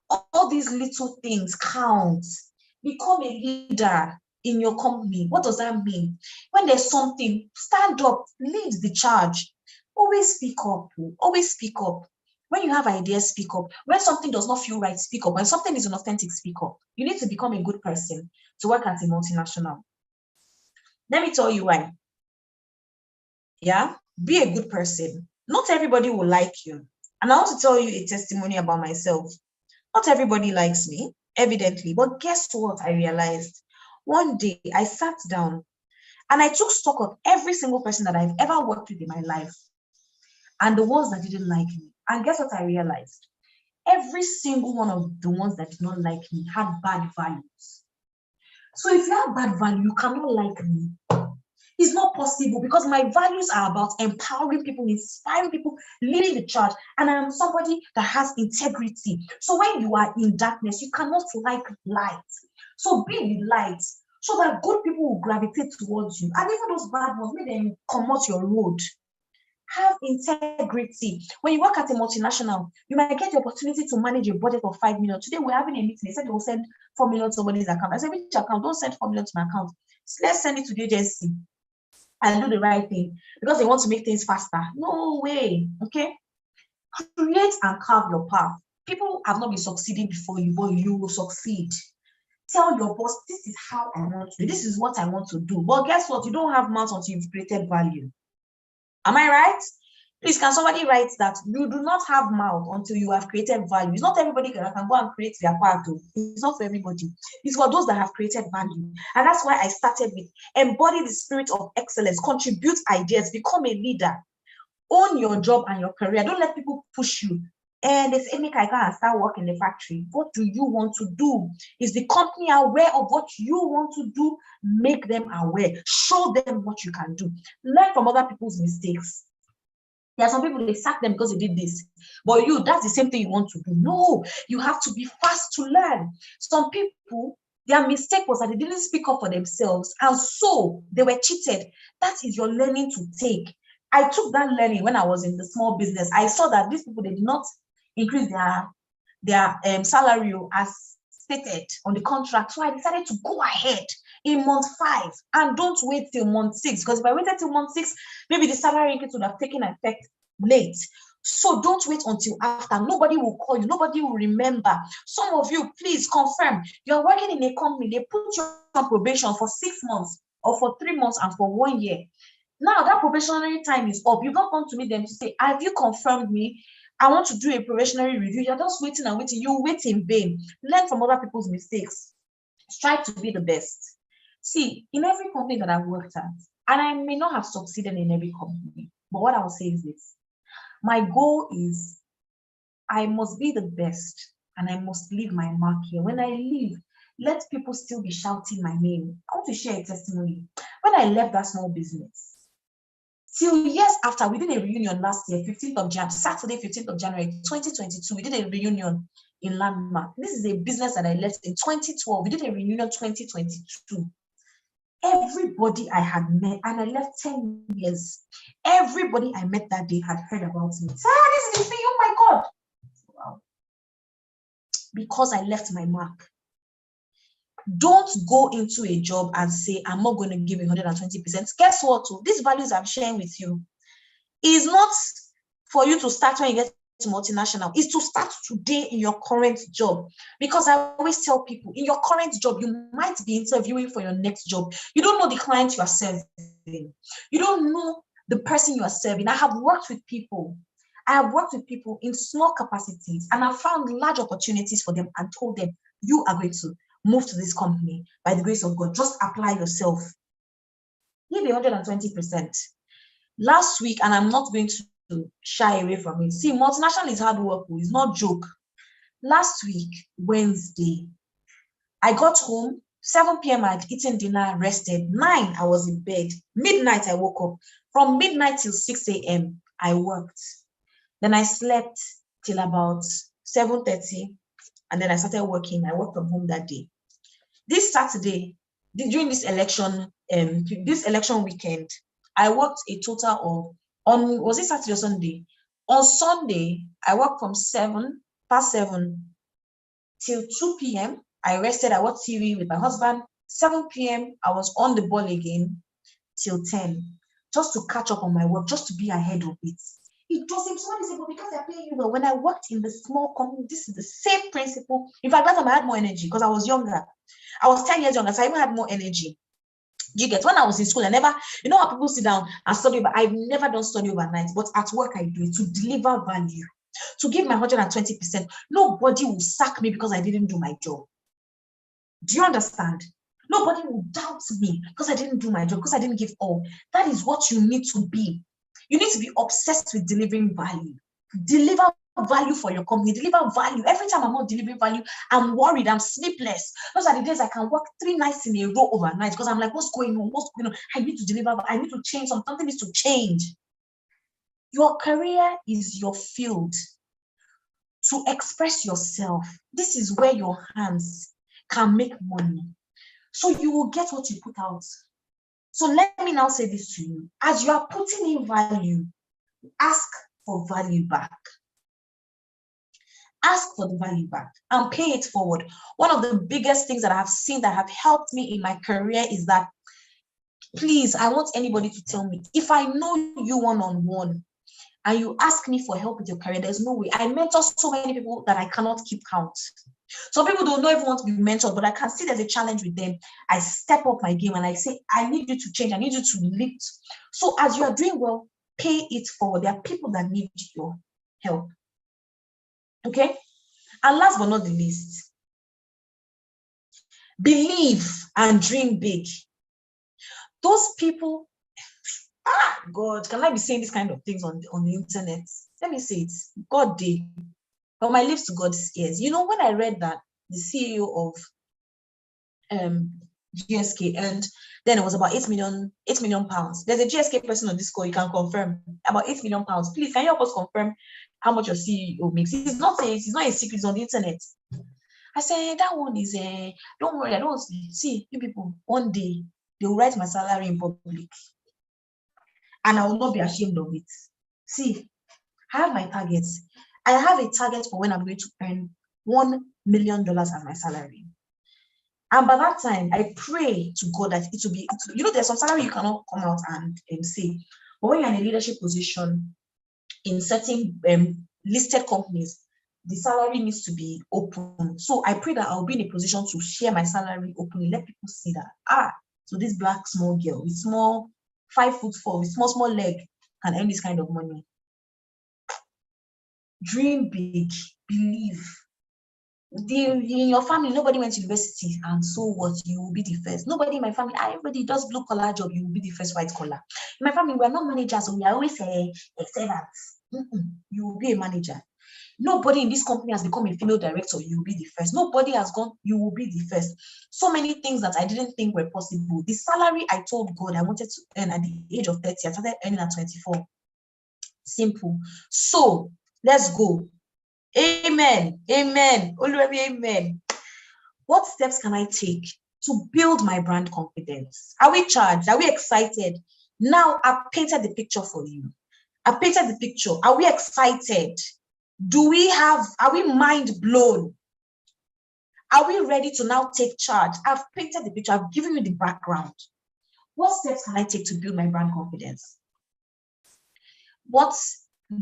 All these little things count. Become a leader in your company. What does that mean? When there's something, stand up, lead the charge. Always speak up. Always speak up. When you have ideas, speak up. When something does not feel right, speak up. When something is inauthentic, speak up. You need to become a good person to work at a multinational. Let me tell you why. Yeah, be a good person. Not everybody will like you. And I want to tell you a testimony about myself. Not everybody likes me, evidently, but guess what I realized? One day I sat down and I took stock of every single person that I've ever worked with in my life and the ones that didn't like me. And guess what I realized? Every single one of the ones that did not like me had bad values. So if you have bad value, you cannot like me. It's not possible, because my values are about empowering people, inspiring people, leading the charge. And I am somebody that has integrity. So when you are in darkness, you cannot like light. So be the light so that good people will gravitate towards you. And even those bad ones, make them come out your road. Have integrity. When you work at a multinational, you might get the opportunity to manage a budget of 5 million. Today we're having a meeting. They said they will send 4 million to somebody's account. I said, which account? Don't send 4 million to my account. Let's send it to the agency and do the right thing because they want to make things faster. No way. Okay. Create and carve your path. People have not been succeeding before you, but you will succeed. Tell your boss, this is how I want to do. This is what I want to do. But guess what? You don't have mouth until you've created value. Am I right? Please, can somebody write that? You do not have mouth until you have created value. It's not everybody that can go and create their path. It's not for everybody. It's for those that have created value. And that's why I started with embody the spirit of excellence, contribute ideas, become a leader, own your job and your career. Don't let people push you. And they say, make I go and start work in the factory. What do you want to do? Is the company aware of what you want to do? Make them aware. Show them what you can do. Learn from other people's mistakes. There are some people, they sack them because they did this. But you, that's the same thing you want to do. No, you have to be fast to learn. Some people, their mistake was that they didn't speak up for themselves. And so they were cheated. That is your learning to take. I took that learning when I was in the small business. I saw that these people, they did not increase their salary as stated on the contract. So I decided to go ahead in month 5 and don't wait till month 6, because if I waited till month 6, maybe the salary increase would have taken effect late. So don't wait until after. Nobody will call you. Nobody will remember. Some of you, please confirm. You're working in a company. They put you on probation for 6 months or for 3 months and for 1 year. Now that probationary time is up. You don't want to meet them to say, have you confirmed me? I want to do a probationary review. You're just waiting and waiting. You wait in vain. Learn from other people's mistakes. Strive to be the best. See, in every company that I've worked at, and I may not have succeeded in every company, but what I will say is this. My goal is I must be the best and I must leave my mark here. When I leave, let people still be shouting my name. I want to share a testimony. When I left that small business, till years after, we did a reunion last year, 15th of January, Saturday, 15th of January, 2022. We did a reunion in Landmark. This is a business that I left in 2012. We did a reunion 2022. Everybody I had met, and I left 10 years, everybody I met that day had heard about me. Say, this is the thing, oh my God. Wow. Because I left my mark. Don't go into a job and say, I'm not going to give 120%. Guess what? These values I'm sharing with you is not for you to start when you get to multinational. It's to start today in your current job. Because I always tell people, in your current job, you might be interviewing for your next job. You don't know the client you are serving. You don't know the person you are serving. I have worked with people. I have worked with people in small capacities, and I found large opportunities for them and told them, you are going to move to this company by the grace of God. Just apply yourself. Give 120%. Last week, and I'm not going to shy away from it. See, multinational is hard work. It's not joke. Last week, Wednesday, I got home. 7 p.m. I had eaten dinner, rested. 9, I was in bed. Midnight, I woke up. From midnight till 6 a.m., I worked. Then I slept till about 7:30, and then I started working. I worked from home that day. This Saturday, during this election weekend, I worked a total of, was it Saturday or Sunday? On Sunday, I worked from 7 till 2 p.m. I rested, I watched TV with my husband. 7 p.m., I was on the ball again till 10, just to catch up on my work, just to be ahead of it. It doesn't, somebody say, but because I pay you well, when I worked in the small company, this is the same principle. In fact, that time I had more energy because I was younger. I was 10 years younger, so I even had more energy. You get, when I was in school, I never, you know how people sit down and study, but I've never done study overnight, but at work I do it to deliver value, to give my 120%. Nobody will sack me because I didn't do my job. Do you understand? Nobody will doubt me because I didn't do my job, because I didn't give all. That is what you need to be. You need to be obsessed with delivering value. Deliver value for your company. Deliver value. Every time I'm not delivering value, I'm worried. I'm sleepless. Those are the days I can work 3 nights in a row overnight because I'm like, what's going on? What's going on? I need to deliver. I need to change something. Something needs to change. Your career is your field to express yourself. This is where your hands can make money. So you will get what you put out. So let me now say this to you. As you are putting in value, ask for value back. Ask for the value back and pay it forward. One of the biggest things that I have seen that have helped me in my career is that, please, I want anybody to tell me, if I know you one-on-one and you ask me for help with your career, there's no way. I mentor so many people that I cannot keep count. Some people don't even want to be mentored, but I can see there's a challenge with them. I step up my game and I say, I need you to change. I need you to lift. So as you are doing well, pay it forward. There are people that need your help. Okay? And last but not the least, believe and dream big. Those people, God, can I be saying this kind of things on the internet? Let me say it. God did. From my lips to God's ears. You know, when I read that the CEO of GSK earned, then it was about 8 million pounds. There's a GSK person on this call, you can confirm about 8 million pounds. Please, can you help us confirm how much your CEO makes? It's not a secret, it's on the internet. I said, that one is don't worry, I don't see you people. One day they will write my salary in public, and I will not be ashamed of it. See, I have my targets. I have a target for when I'm going to earn $1 million as my salary. And by that time, I pray to God that it will be, you know, there's some salary you cannot come out and say. But when you're in a leadership position in certain listed companies, the salary needs to be open. So I pray that I'll be in a position to share my salary openly, let people see that, so this black small girl with small 5'4", with small leg can earn this kind of money. Dream big, believe. In your family, nobody went to university, and so what? You will be the first. Nobody in my family, everybody does blue collar job, you will be the first white collar. In my family, we're not managers, so we are always servants. You will be a manager. Nobody in this company has become a female director, you will be the first. Nobody has gone, you will be the first. So many things that I didn't think were possible. The salary I told God I wanted to earn at the age of 30, I started earning at 24. Simple. So let's go. Amen. Amen. Amen. What steps can I take to build my brand confidence. Are we charged? Are we excited? Now I've painted the picture for you. I painted the picture. Are we excited? Are we mind blown? Are we ready to now take charge? I've painted the picture. I've given you the background. What steps can I take to build my brand confidence?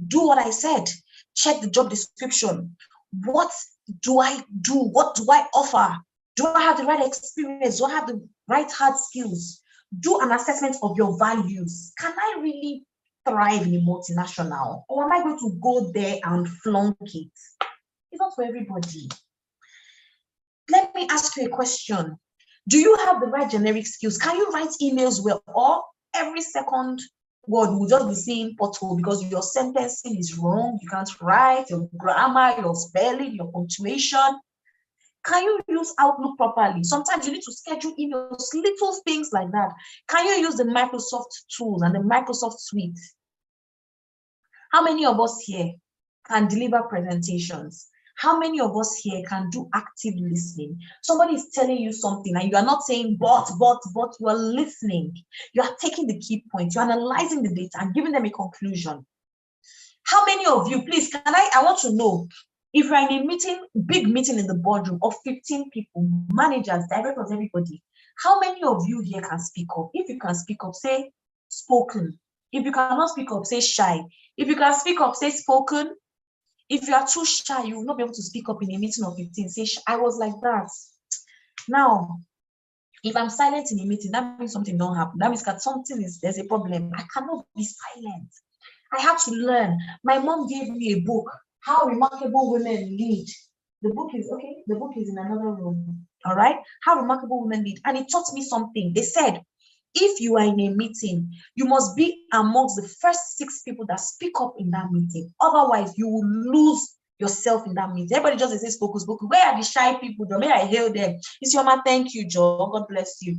Do what I said. Check the job description. What do I do? What do I offer? Do I have the right experience? Do I have the right hard skills? Do an assessment of your values. Can I really thrive in a multinational? Or am I going to go there and flunk it? It's not for everybody. Let me ask you a question. Do you have the right generic skills? Can you write emails well? Or every second word will just be saying pothole because your sentencing is wrong. You can't write, your grammar, your spelling, your punctuation. Can you use Outlook properly? Sometimes you need to schedule emails, little things like that. Can you use the Microsoft tools and the Microsoft suite? How many of us here can deliver presentations? How many of us here can do active listening? Somebody is telling you something and you are not saying but, you are listening. You are taking the key points, you're analyzing the data and giving them a conclusion. How many of you, please, I want to know, if you're in a meeting, big meeting in the boardroom of 15 people, managers, directors, everybody, how many of you here can speak up? If you can speak up, say spoken. If you cannot speak up, say shy. If you can speak up, say spoken. If you are too shy, you will not be able to speak up in a meeting of 15. Say, I was like that. Now, if I'm silent in a meeting, that means something don't happen. That means that there's a problem. I cannot be silent. I have to learn. My mom gave me a book, How Remarkable Women Lead. The book is in another room. All right. How Remarkable Women Lead. And it taught me something. They said, if you are in a meeting, you must be amongst the first 6 people that speak up in that meeting. Otherwise, you will lose yourself in that meeting. Everybody just says, focus. Where are the shy people? May I hail them? It's your man. Thank you, Joe. God bless you.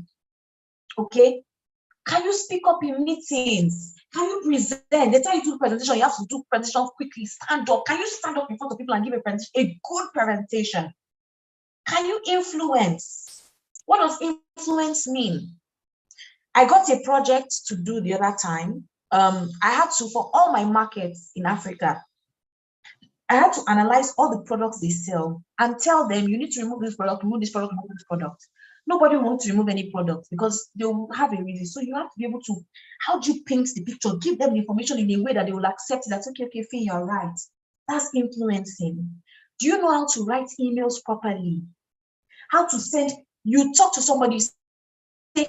Okay. Can you speak up in meetings? Can you present? They tell you to do presentation. You have to do presentation quickly. Stand up. Can you stand up in front of people and give a presentation? A good presentation. Can you influence? What does influence mean? I got a project to do the other time. I had to, for all my markets in Africa, I had to analyze all the products they sell and tell them, you need to remove this product, remove this product, remove this product. Nobody wants to remove any product because they will have a reason. So you have to be able to, how do you paint the picture? Give them the information in a way that they will accept it. That's okay, Fee, you're right. That's influencing. Do you know how to write emails properly? How to send, you talk to somebody, say,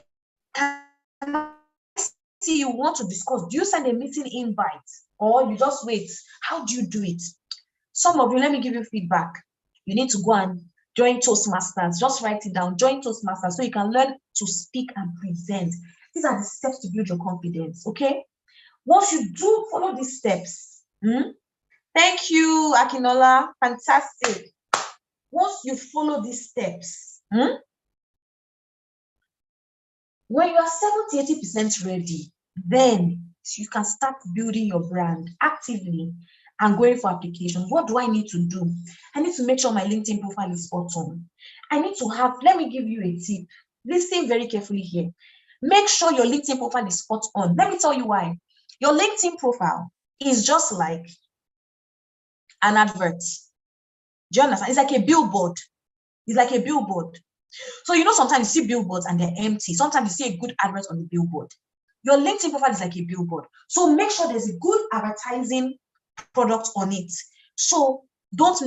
see you want to discuss. Do you send a meeting invite or you just wait? How do you do it? Some of you, let me give you feedback. You need to go and join Toastmasters. Just write it down. Join Toastmasters so you can learn to speak and present. These are the steps to build your confidence, okay? Once you do follow these steps, thank you, Akinola. Fantastic. Once you follow these steps, when you are 70-80% ready, then you can start building your brand actively and going for applications. What do I need to do? I need to make sure my LinkedIn profile is spot on. I need to have, let me give you a tip. Listen very carefully here. Make sure your LinkedIn profile is spot on. Let me tell you why. Your LinkedIn profile is just like an advert. Do you understand? It's like a billboard. It's like a billboard. So, you know, sometimes you see billboards and they're empty. Sometimes you see a good advert on the billboard. Your LinkedIn profile is like a billboard. So make sure there's a good advertising product on it. So don't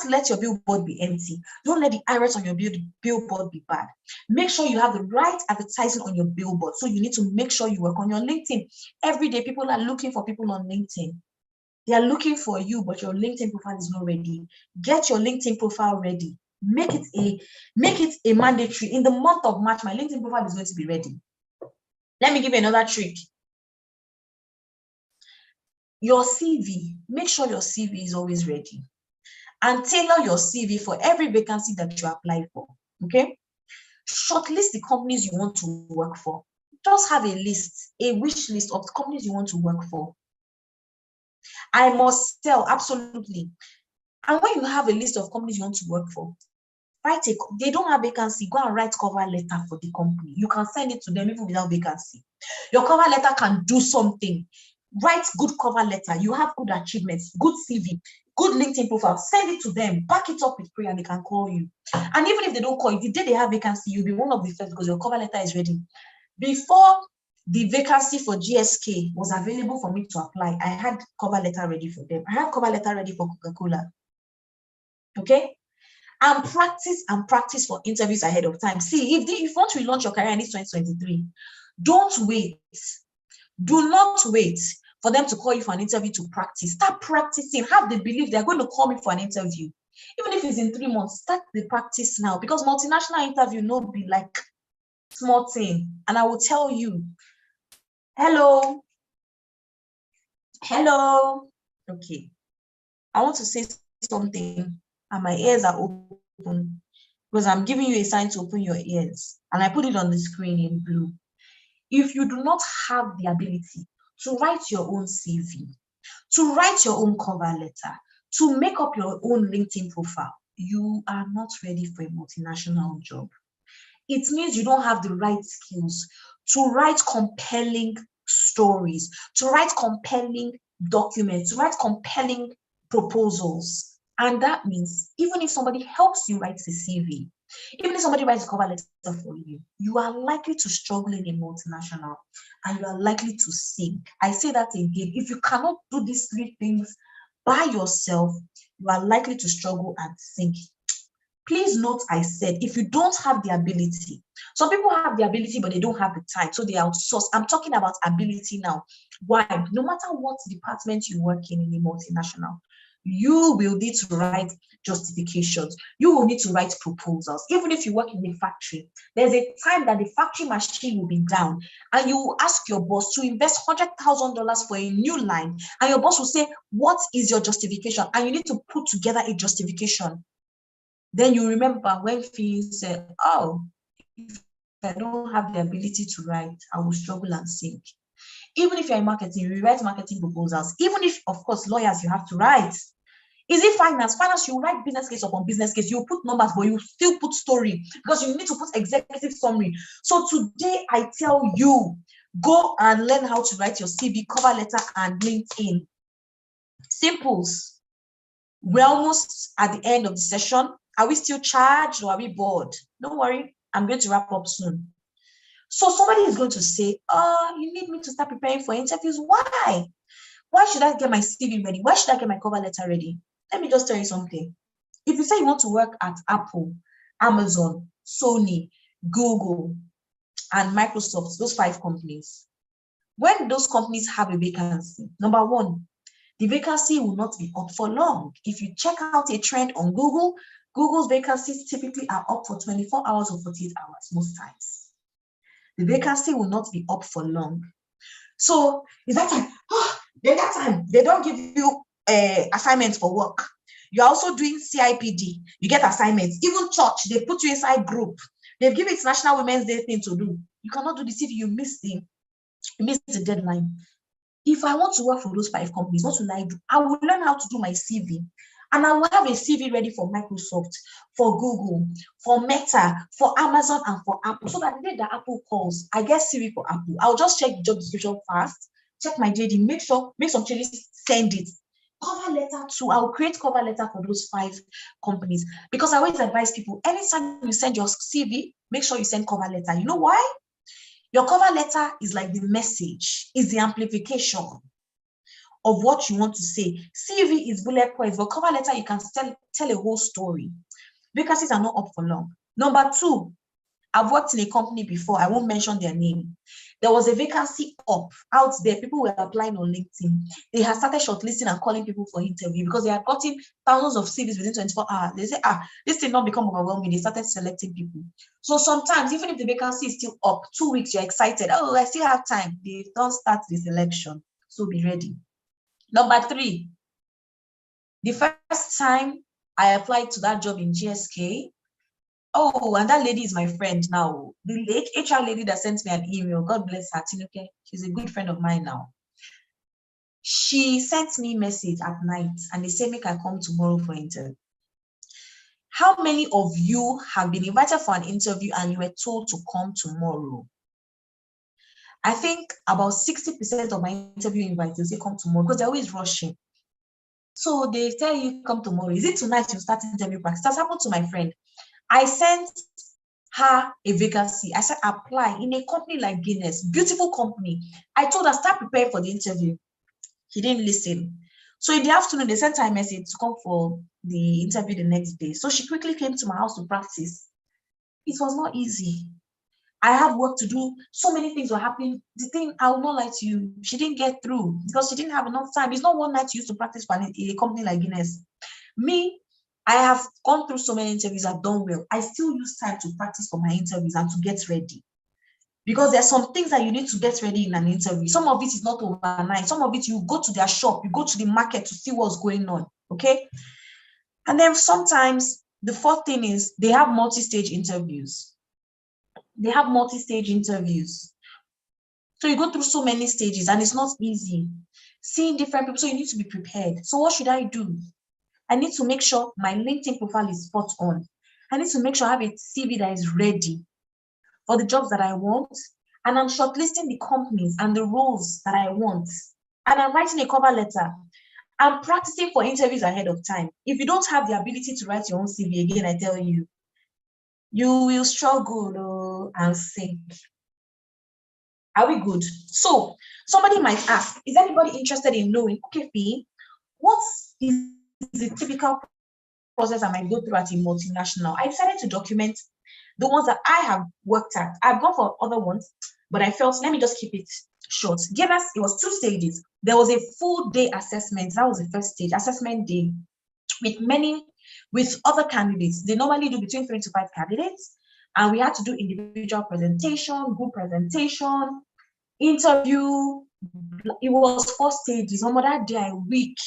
let your billboard be empty. Don't let the adverts on your billboard be bad. Make sure you have the right advertising on your billboard. So you need to make sure you work on your LinkedIn. Every day, people are looking for people on LinkedIn. They are looking for you, but your LinkedIn profile is not ready. Get your LinkedIn profile ready. Make it a mandatory. In the month of March, my LinkedIn profile is going to be ready. Let me give you another trick. Your CV, make sure your CV is always ready. And tailor your CV for every vacancy that you apply for, okay? Shortlist the companies you want to work for. Just have a list, a wish list of the companies you want to work for. I must sell, absolutely. And when you have a list of companies you want to work for, They don't have vacancy, go and write cover letter for the company. You can send it to them even without vacancy. Your cover letter can do something. Write good cover letter. You have good achievements, good CV, good LinkedIn profile. Send it to them, back it up with prayer, and they can call you. And even if they don't call you, the day they have vacancy, you'll be one of the first because your cover letter is ready. Before the vacancy for GSK was available for me to apply, I had cover letter ready for them. I had cover letter ready for Coca-Cola. Okay? And practice for interviews ahead of time. See, if you want to relaunch your career in this 2023, don't wait. Do not wait for them to call you for an interview to practice. Start practicing. Have the belief they're going to call me for an interview. Even if it's in 3 months, start the practice now, because multinational interview no be like small thing. And I will tell you, hello. Okay. I want to say something and my ears are open because I'm giving you a sign to open your ears, and I put it on the screen in blue. If you do not have the ability to write your own CV, to write your own cover letter, to make up your own LinkedIn profile, you are not ready for a multinational job. It means you don't have the right skills to write compelling stories, to write compelling documents, to write compelling proposals. And that means even if somebody helps you write the CV, even if somebody writes a cover letter for you, you are likely to struggle in a multinational and you are likely to sink. I say that again. If you cannot do these 3 things by yourself, you are likely to struggle and sink. Please note I said, if you don't have the ability, some people have the ability, but they don't have the time, so they outsource. I'm talking about ability now. Why? No matter what department you work in a multinational, you will need to write justifications. You will need to write proposals. Even if you work in a factory, there's a time that the factory machine will be down and you will ask your boss to invest $100,000 for a new line. And your boss will say, what is your justification? And you need to put together a justification. Then you remember when Fee said, oh, if I don't have the ability to write, I will struggle and sink. Even if you're in marketing, you write marketing proposals. Even if, of course, lawyers, you have to write. Is it finance? Finance, you write business case upon business case. You put numbers, but you still put story because you need to put executive summary. So today, I tell you, go and learn how to write your CV, cover letter, and LinkedIn. Simples. We're almost at the end of the session. Are we still charged or are we bored? Don't worry, I'm going to wrap up soon. So somebody is going to say, oh, you need me to start preparing for interviews. Why? Why should I get my CV ready? Why should I get my cover letter ready? Let me just tell you something. If you say you want to work at Apple, Amazon, Sony, Google, and Microsoft, those 5 companies, when those companies have a vacancy, number 1, the vacancy will not be up for long. If you check out a trend on Google, Google's vacancies typically are up for 24 hours or 48 hours most times. The vacancy will not be up for long. So is that time? Then that time, they don't give you assignments for work. You're also doing CIPD. You get assignments. Even church, they put you inside group. They've given International Women's Day thing to do. You cannot do this if you miss the deadline. If I want to work for those 5 companies, what will I do? I will learn how to do my CV. And I will have a CV ready for Microsoft, for Google, for Meta, for Amazon, and for Apple. So that the day that Apple calls, I get CV for Apple. I'll just check the job description fast, check my JD, make some changes, send it. Cover letter too. I'll create cover letter for those 5 companies. Because I always advise people, anytime you send your CV, make sure you send cover letter. You know why? Your cover letter is like the message, is the amplification of what you want to say. CV is bullet points, but cover letter, you can tell a whole story. Vacancies are not up for long. Number 2, I've worked in a company before. I won't mention their name. There was a vacancy out there. People were applying on LinkedIn. They had started shortlisting and calling people for interview because they had gotten thousands of CVs within 24 hours. They say, this did not become overwhelming. They started selecting people. So sometimes, even if the vacancy is still up, 2 weeks, you're excited. Oh, I still have time. They don't start the selection. So be ready. Number 3, the first time I applied to that job in GSK, oh, and that lady is my friend now. The HR lady that sent me an email, God bless her, Tinuke. She's a good friend of mine now. She sent me a message at night and they said, make I come tomorrow for interview. How many of you have been invited for an interview and you were told to come tomorrow? I think about 60% of my interview invites will say come tomorrow because they're always rushing. So they tell you come tomorrow. Is it tonight you start interview practice? That's happened to my friend. I sent her a vacancy. I said apply in a company like Guinness, beautiful company. I told her start preparing for the interview. He didn't listen. So in the afternoon, they sent her a message to come for the interview the next day. So she quickly came to my house to practice. It was not easy. I had work to do. So many things were happening. The thing, I will not lie to you, she didn't get through because she didn't have enough time. It's not one night you used to practice for a company like Guinness. Me, I have gone through so many interviews, I've done well. I still use time to practice for my interviews and to get ready. Because there's some things that you need to get ready in an interview. Some of it is not overnight. Some of it, you go to their shop, you go to the market to see what's going on, okay? And then sometimes the fourth thing is they have multi-stage interviews. They have multi-stage interviews. So you go through so many stages and it's not easy. Seeing different people, so you need to be prepared. So what should I do? I need to make sure my LinkedIn profile is spot on. I need to make sure I have a CV that is ready for the jobs that I want. And I'm shortlisting the companies and the roles that I want. And I'm writing a cover letter. I'm practicing for interviews ahead of time. If you don't have the ability to write your own CV, again, I tell you, you will struggle and sink. Are we good? So somebody might ask, is anybody interested in knowing, okay, Fee, what is the typical process I might go through at a multinational? I decided to document the ones that I have worked at. I've gone for other ones, but I felt, let me just keep it short. Guinness, it was 2 stages. There was a full day assessment. That was the first stage, assessment day, with other candidates. They normally do between 3 to 5 candidates. And we had to do individual presentation, group presentation, interview. It was 4 stages. On that day, a week,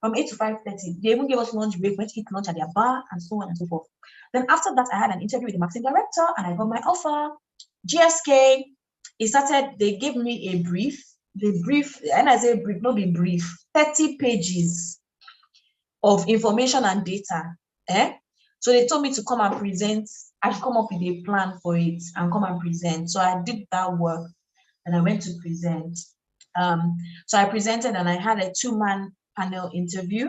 from 8 to 5:30. They even gave us lunch break, went to eat lunch at their bar, and so on and so forth. Then after that, I had an interview with the marketing director, and I got my offer. GSK, they gave me a brief. The brief, and I say brief, not the brief, 30 pages of information and data. So they told me to come and present. I should come up with a plan for it and come and present. So I did that work and I went to present. So I presented and I had a 2-man panel interview.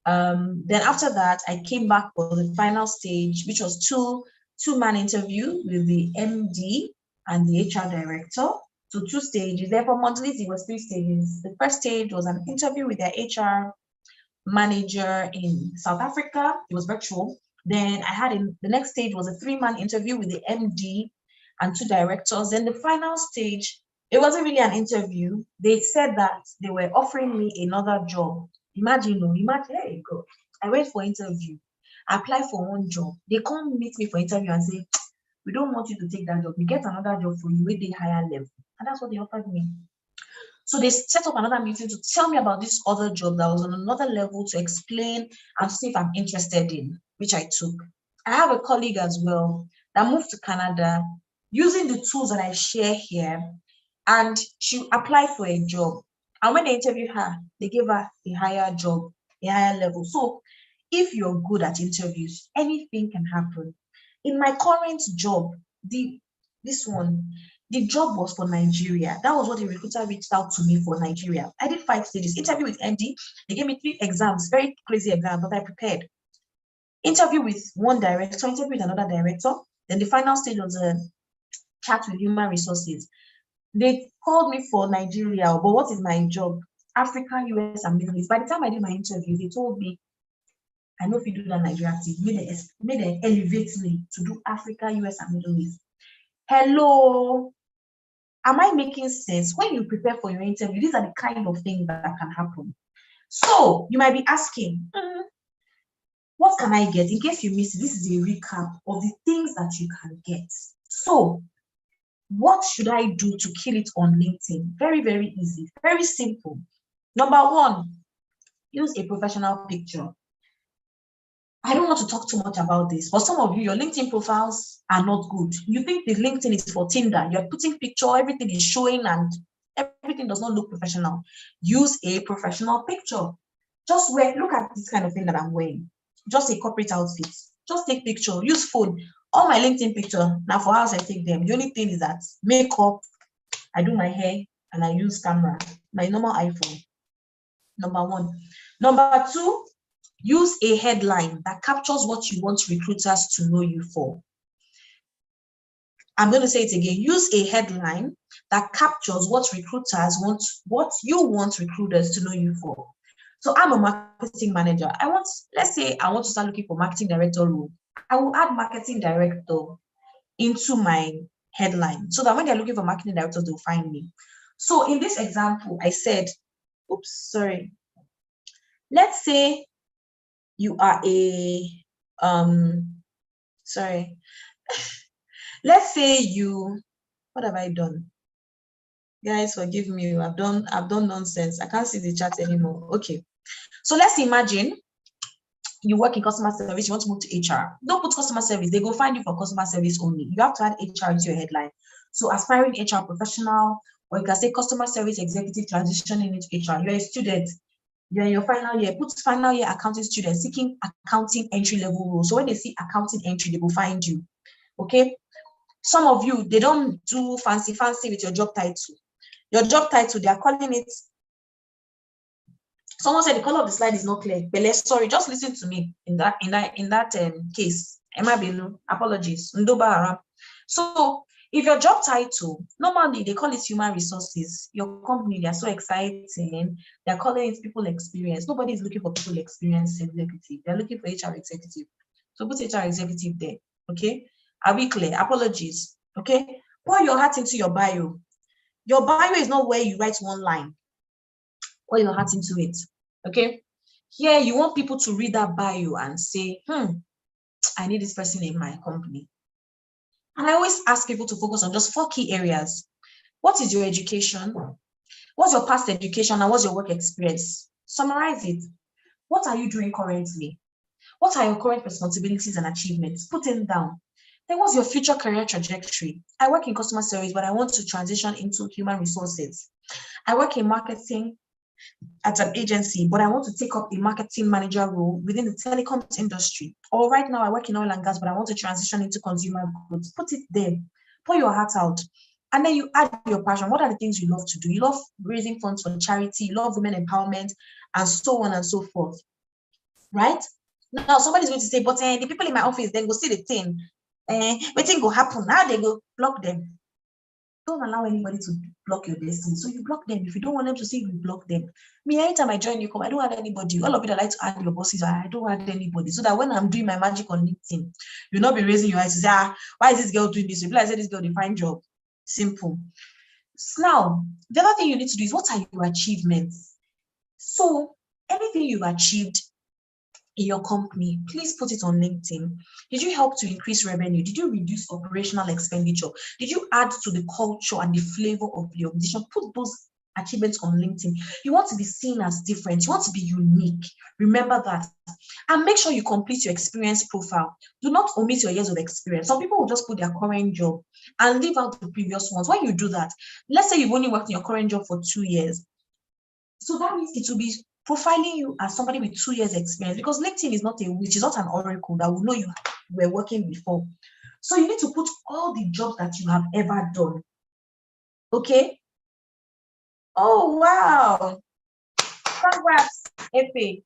Then after that, I came back for the final stage, which was two-man interview with the MD and the HR director. So 2 stages. Therefore, monthly, it was 3 stages. The first stage was an interview with their HR manager in South Africa. It was virtual. Then I had the next stage was a 3-man interview with the MD and 2 directors. Then the final stage, it wasn't really an interview. They said that they were offering me another job. Imagine, there you go. I went for interview. I applied for one job. They come meet me for interview and say, we don't want you to take that job. We get another job for you with the higher level. And that's what they offered me. So they set up another meeting to tell me about this other job that was on another level, to explain and see if I'm interested in, which I took. I have a colleague as well that moved to Canada using the tools that I share here, and she applied for a job. And when they interviewed her, they gave her a higher job, a higher level. So if you're good at interviews, anything can happen. In my current job, the job was for Nigeria. That was what the recruiter reached out to me for, Nigeria. I did 5 stages. Interview with MD. They gave me 3 exams, very crazy exams, but I prepared. Interview with one director, interview with another director. Then the final stage was a chat with human resources. They called me for Nigeria, but what is my job? Africa, US, and Middle East. By the time I did my interview, they told me, I know if you do that Nigeria thing, may they elevate me to do Africa, US, and Middle East. Hello. Am I making sense? When you prepare for your interview, these are the kind of things that can happen. So you might be asking, what can I get? In case you missed it, this is a recap of the things that you can get. So what should I do to kill it on LinkedIn? Very, very easy, very simple. Number 1, use a professional picture. I don't want to talk too much about this, but some of you, your LinkedIn profiles are not good. You think the LinkedIn is for Tinder. You're putting picture, everything is showing, and everything does not look professional. Use a professional picture. Just look at this kind of thing that I'm wearing. just a corporate outfit. Just take picture, use phone. All my LinkedIn picture, now for house I take them. The only thing is that makeup, I do my hair, and I use camera, my normal iPhone. Number one. Number two, use a headline that captures what you want recruiters to know you for. I'm going to say it again. Use a headline that captures what recruiters want, what you want recruiters to know you for. So I'm a marketing manager. Let's say I want to start looking for marketing director role. I will add marketing director into my headline so that when they're looking for marketing directors, they'll find me. So in this example, I said, oops, sorry. Let's say you are a, sorry. Let's say you, what have I done? Guys, forgive me. I've done nonsense. I can't see the chat anymore. Okay. So let's imagine you work in customer service, you want to move to HR. Don't put customer service. They go find you for customer service only. You have to add HR into your headline. So aspiring HR professional, or you can say customer service executive transitioning into HR. You're a student. You're in your final year. Put final year accounting student seeking accounting entry level role. So when they see accounting entry, they will find you. Okay. Some of you, they don't do fancy with your job title. Your job title, they are calling it. Someone said the color of the slide is not clear. But sorry, just listen to me in that case. Emma Benu, apologies. Ndoba Haram. So if your job title, normally they call it human resources. Your company, they are so exciting. They're calling it people experience. Nobody is looking for people experience executive. They're looking for HR executive. So put HR executive there. Okay. Are we clear? Apologies. Okay. Pour your heart into your bio. Your bio is not where you write one line. Pour your heart into it. Okay. Here you want people to read that bio and say, I need this person in my company. And I always ask people to focus on just 4 key areas. What is your education? What's your past education and what's your work experience? Summarize it. What are you doing currently? What are your current responsibilities and achievements? Put them down. Then what's your future career trajectory? I work in customer service, but I want to transition into human resources. I work in marketing at an agency, but I want to take up a marketing manager role within the telecoms industry. Or right now I work in oil and gas, but I want to transition into consumer goods. Put it there. Pour your heart out. And then you add your passion. What are the things you love to do? You love raising funds for charity, you love women empowerment, and so on and so forth. Right? Now somebody's going to say, but the people in my office, then go see the thing. What thing will happen? Now they go block them. Don't allow anybody to block your destiny. So you block them. If you don't want them to see, you block them. Me, anytime I join you, I don't add anybody. All of you that like to add your bosses, I don't add anybody. So that when I'm doing my magic on LinkedIn, you'll not be raising your eyes to say, why is this girl doing this? People, I said this girl, they find job. Simple. So now, the other thing you need to do is, what are your achievements? So anything you've achieved in your company, please put it on LinkedIn. Did you help to increase revenue? Did you reduce operational expenditure? Did you add to the culture and the flavor of the organization? Put those achievements on LinkedIn. You want to be seen as different. You want to be unique. Remember that. And make sure you complete your experience profile. Do not omit your years of experience. Some people will just put their current job and leave out the previous ones. When you do that, let's say you've only worked in your current job for 2 years. So that means it will be profiling you as somebody with 2 years experience, because LinkedIn is not a witch, it's not an oracle that will know you were working before. So you need to put all the jobs that you have ever done. Okay. Oh, wow. Congrats, Epe.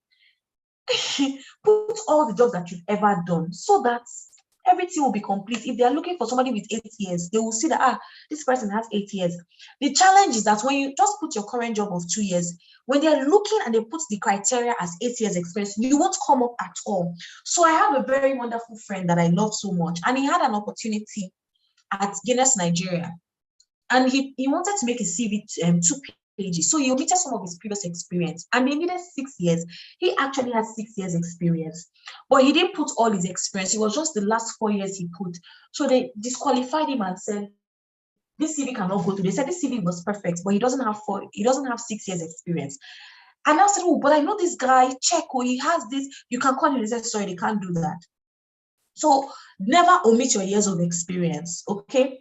Put all the jobs that you've ever done so that everything will be complete. If they are looking for somebody with 8 years, they will see that, this person has 8 years. The challenge is that when you just put your current job of 2 years, when they're looking and they put the criteria as 8 years experience, you won't come up at all. So I have a very wonderful friend that I love so much, and he had an opportunity at Guinness, Nigeria. And he wanted to make a CV 2 pages. So he omitted some of his previous experience, and they needed 6 years. He actually had 6 years experience, but he didn't put all his experience. It was just the last 4 years he put. So they disqualified him and said, this CV cannot go through. They said this CV was perfect, but he doesn't have 6 years experience. And I said, but I know this guy, check, he has this. You can call him. He said, sorry, they can't do that. So never omit your years of experience, okay?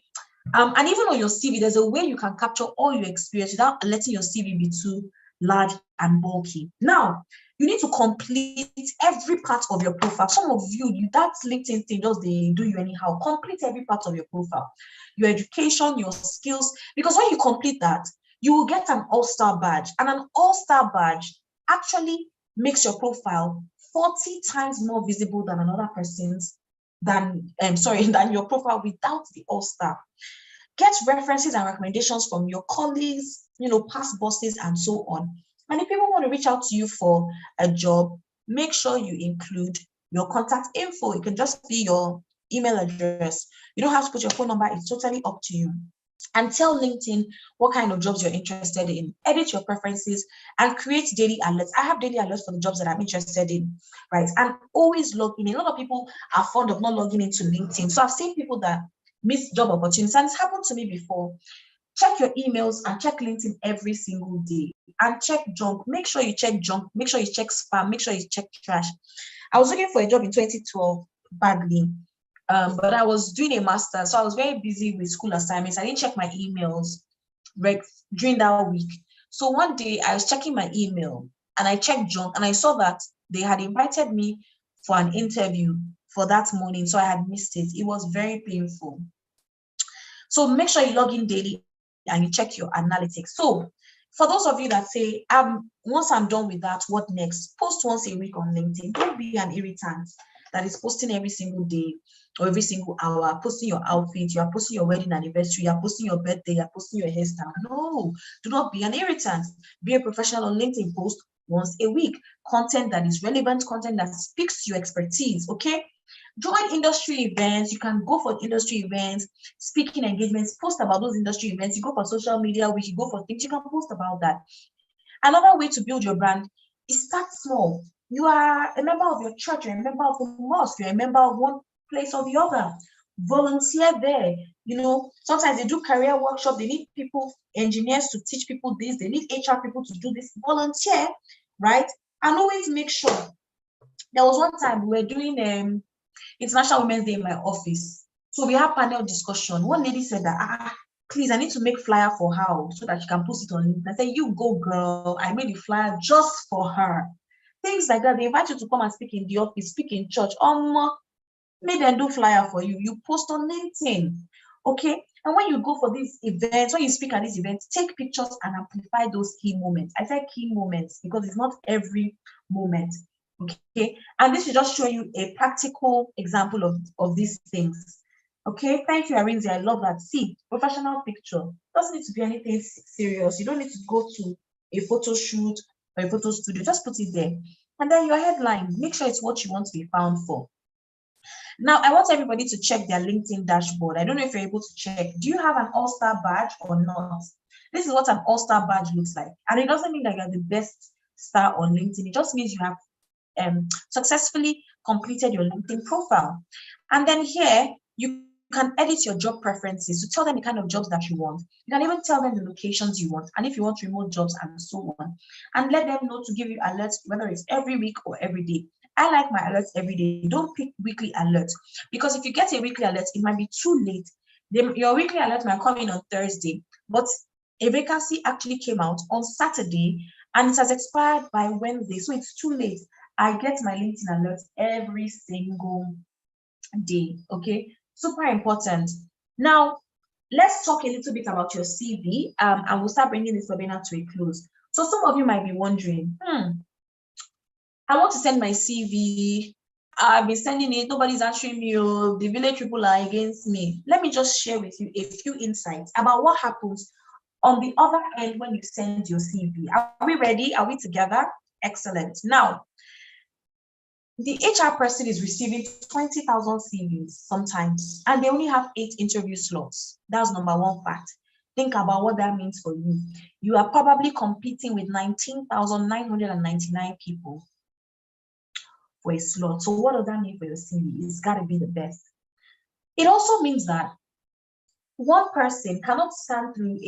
And even on your CV, there's a way you can capture all your experience without letting your CV be too large and bulky. Now, You need to complete every part of your profile. Some of you, that LinkedIn thing just they do you anyhow. Complete every part of your profile, your education, your skills, because when you complete that, you will get an all-star badge, and an all-star badge actually makes your profile 40 times more visible than another person's than than your profile without the all-star. Get references and recommendations from your colleagues, past bosses, and so on. And if people want to reach out to you for a job, make sure you include your contact info. It can just be your email address. You don't have to put your phone number, it's totally up to you. And tell LinkedIn what kind of jobs you're interested in. Edit your preferences and create daily alerts. I have daily alerts for the jobs that I'm interested in, right? And always log in. A lot of people are fond of not logging into LinkedIn. So I've seen people that miss job opportunities, and it's happened to me before. Check your emails and check LinkedIn every single day, and check junk. Make sure you check junk. Make sure you check spam. Make sure you check trash. I was looking for a job in 2012 badly, but I was doing a master, so I was very busy with school assignments. I didn't check my emails during that week. So one day I was checking my email and I checked junk, and I saw that they had invited me for an interview for that morning. So I had missed it. It was very painful. So make sure you log in daily and you check your analytics. So for those of you that say, once I'm done with that, what next? Post once a week on LinkedIn. Don't be an irritant that is posting every single day or every single hour, posting your outfit, you are posting your wedding anniversary, you are posting your birthday, you are posting your hairstyle. No, do not be an irritant. Be a professional on LinkedIn. Post once a week. Content that is relevant, content that speaks to your expertise, okay? Join industry events. You can go for industry events, speaking engagements, post about those industry events. You go for social media, you go for things, you can post about that. Another way to build your brand is start small. You are a member of your church, you're a member of the mosque, you're a member of one place or the other. Volunteer there. Sometimes they do career workshop, they need people, engineers to teach people this, they need HR people to do this. Volunteer, right? And always make sure. There was one time we were doing International Women's Day in my office. So we had panel discussion. One lady said that, please, I need to make flyer for her so that she can post it on LinkedIn. I said, you go, girl. I made the flyer just for her. Things like that. They invite you to come and speak in the office, speak in church. Make them do flyer for you. You post on LinkedIn. Okay? And when you go for these events, when you speak at these events, take pictures and amplify those key moments. I said key moments because it's not every moment. Okay, and this is just showing you a practical example of these things. Okay, thank you, Arinzi. I love that. See, professional picture doesn't need to be anything serious. You don't need to go to a photo shoot or a photo studio. Just put it there, and then your headline. Make sure it's what you want to be found for. Now, I want everybody to check their LinkedIn dashboard. I don't know if you're able to check. Do you have an all-star badge or not? This is what an all-star badge looks like, and it doesn't mean that you're the best star on LinkedIn. It just means you have successfully completed your LinkedIn profile. And then here, you can edit your job preferences to tell them the kind of jobs that you want. You can even tell them the locations you want, and if you want remote jobs and so on. And let them know to give you alerts, whether it's every week or every day. I like my alerts every day. Don't pick weekly alerts, because if you get a weekly alert, it might be too late. Your weekly alert might come in on Thursday, but a vacancy actually came out on Saturday and it has expired by Wednesday, so it's too late. I get my LinkedIn alerts every single day, okay? Super important. Now, let's talk a little bit about your CV, and we'll start bringing this webinar to a close. So some of you might be wondering, I want to send my CV. I've been sending it. Nobody's answering me. The village people are against me. Let me just share with you a few insights about what happens on the other end when you send your CV. Are we ready? Are we together? Excellent. Now, the HR person is receiving 20,000 CVs sometimes, and they only have 8 interview slots. That's number one fact. Think about what that means for you. You are probably competing with 19,999 people for a slot. So what does that mean for your CV? It's got to be the best. It also means that one person cannot scan through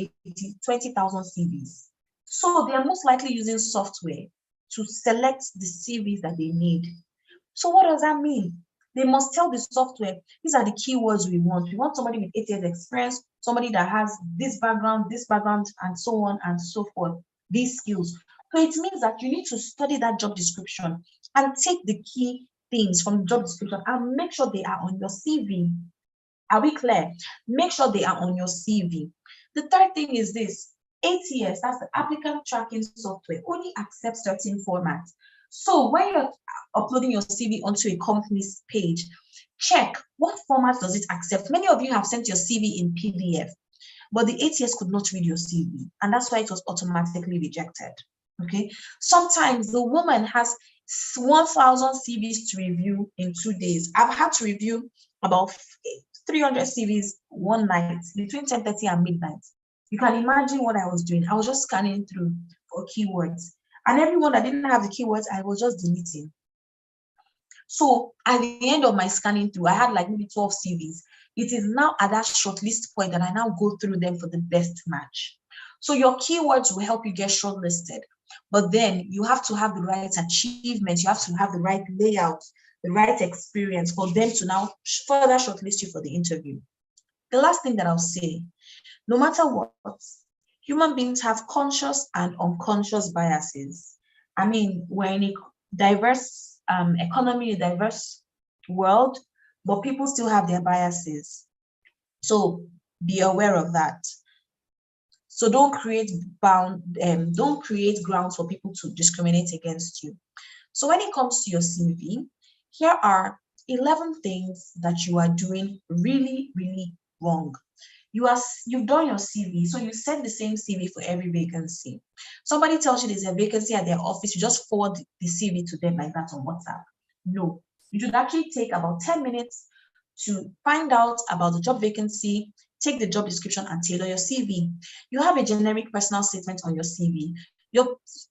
20,000 CVs. So they are most likely using software to select the CVs that they need. So what does that mean? They must tell the software, these are the keywords we want. We want somebody with 8 years experience, somebody that has this background, and so on and so forth, these skills. So it means that you need to study that job description and take the key things from the job description and make sure they are on your CV. Are we clear? Make sure they are on your CV. The third thing is this: ATS, that's the applicant tracking software, only accepts certain formats. So when you're uploading your CV onto a company's page, check what format does it accept. Many of you have sent your CV in PDF, but the ATS could not read your CV, and that's why it was automatically rejected. Okay. Sometimes the woman has 1,000 CVs to review in 2 days. I've had to review about 300 CVs one night between 10:30 and midnight. You can imagine what I was doing. I was just scanning through for keywords, and everyone that didn't have the keywords, I was just deleting. So at the end of my scanning through, I had like maybe 12 CVs. It is now at that shortlist point that I now go through them for the best match. So your keywords will help you get shortlisted, but then you have to have the right achievements. You have to have the right layout, the right experience for them to now further shortlist you for the interview. The last thing that I'll say, no matter what, human beings have conscious and unconscious biases. I mean, we're in a diverse economy, a diverse world, but people still have their biases. So be aware of that. So don't create grounds for people to discriminate against you. So when it comes to your CV, here are 11 things that you are doing really, really wrong. You've done your CV, so you send the same CV for every vacancy. Somebody tells you there's a vacancy at their office, you just forward the CV to them like that on WhatsApp. No, you should actually take about 10 minutes to find out about the job vacancy, take the job description and tailor your CV. You have a generic personal statement on your CV.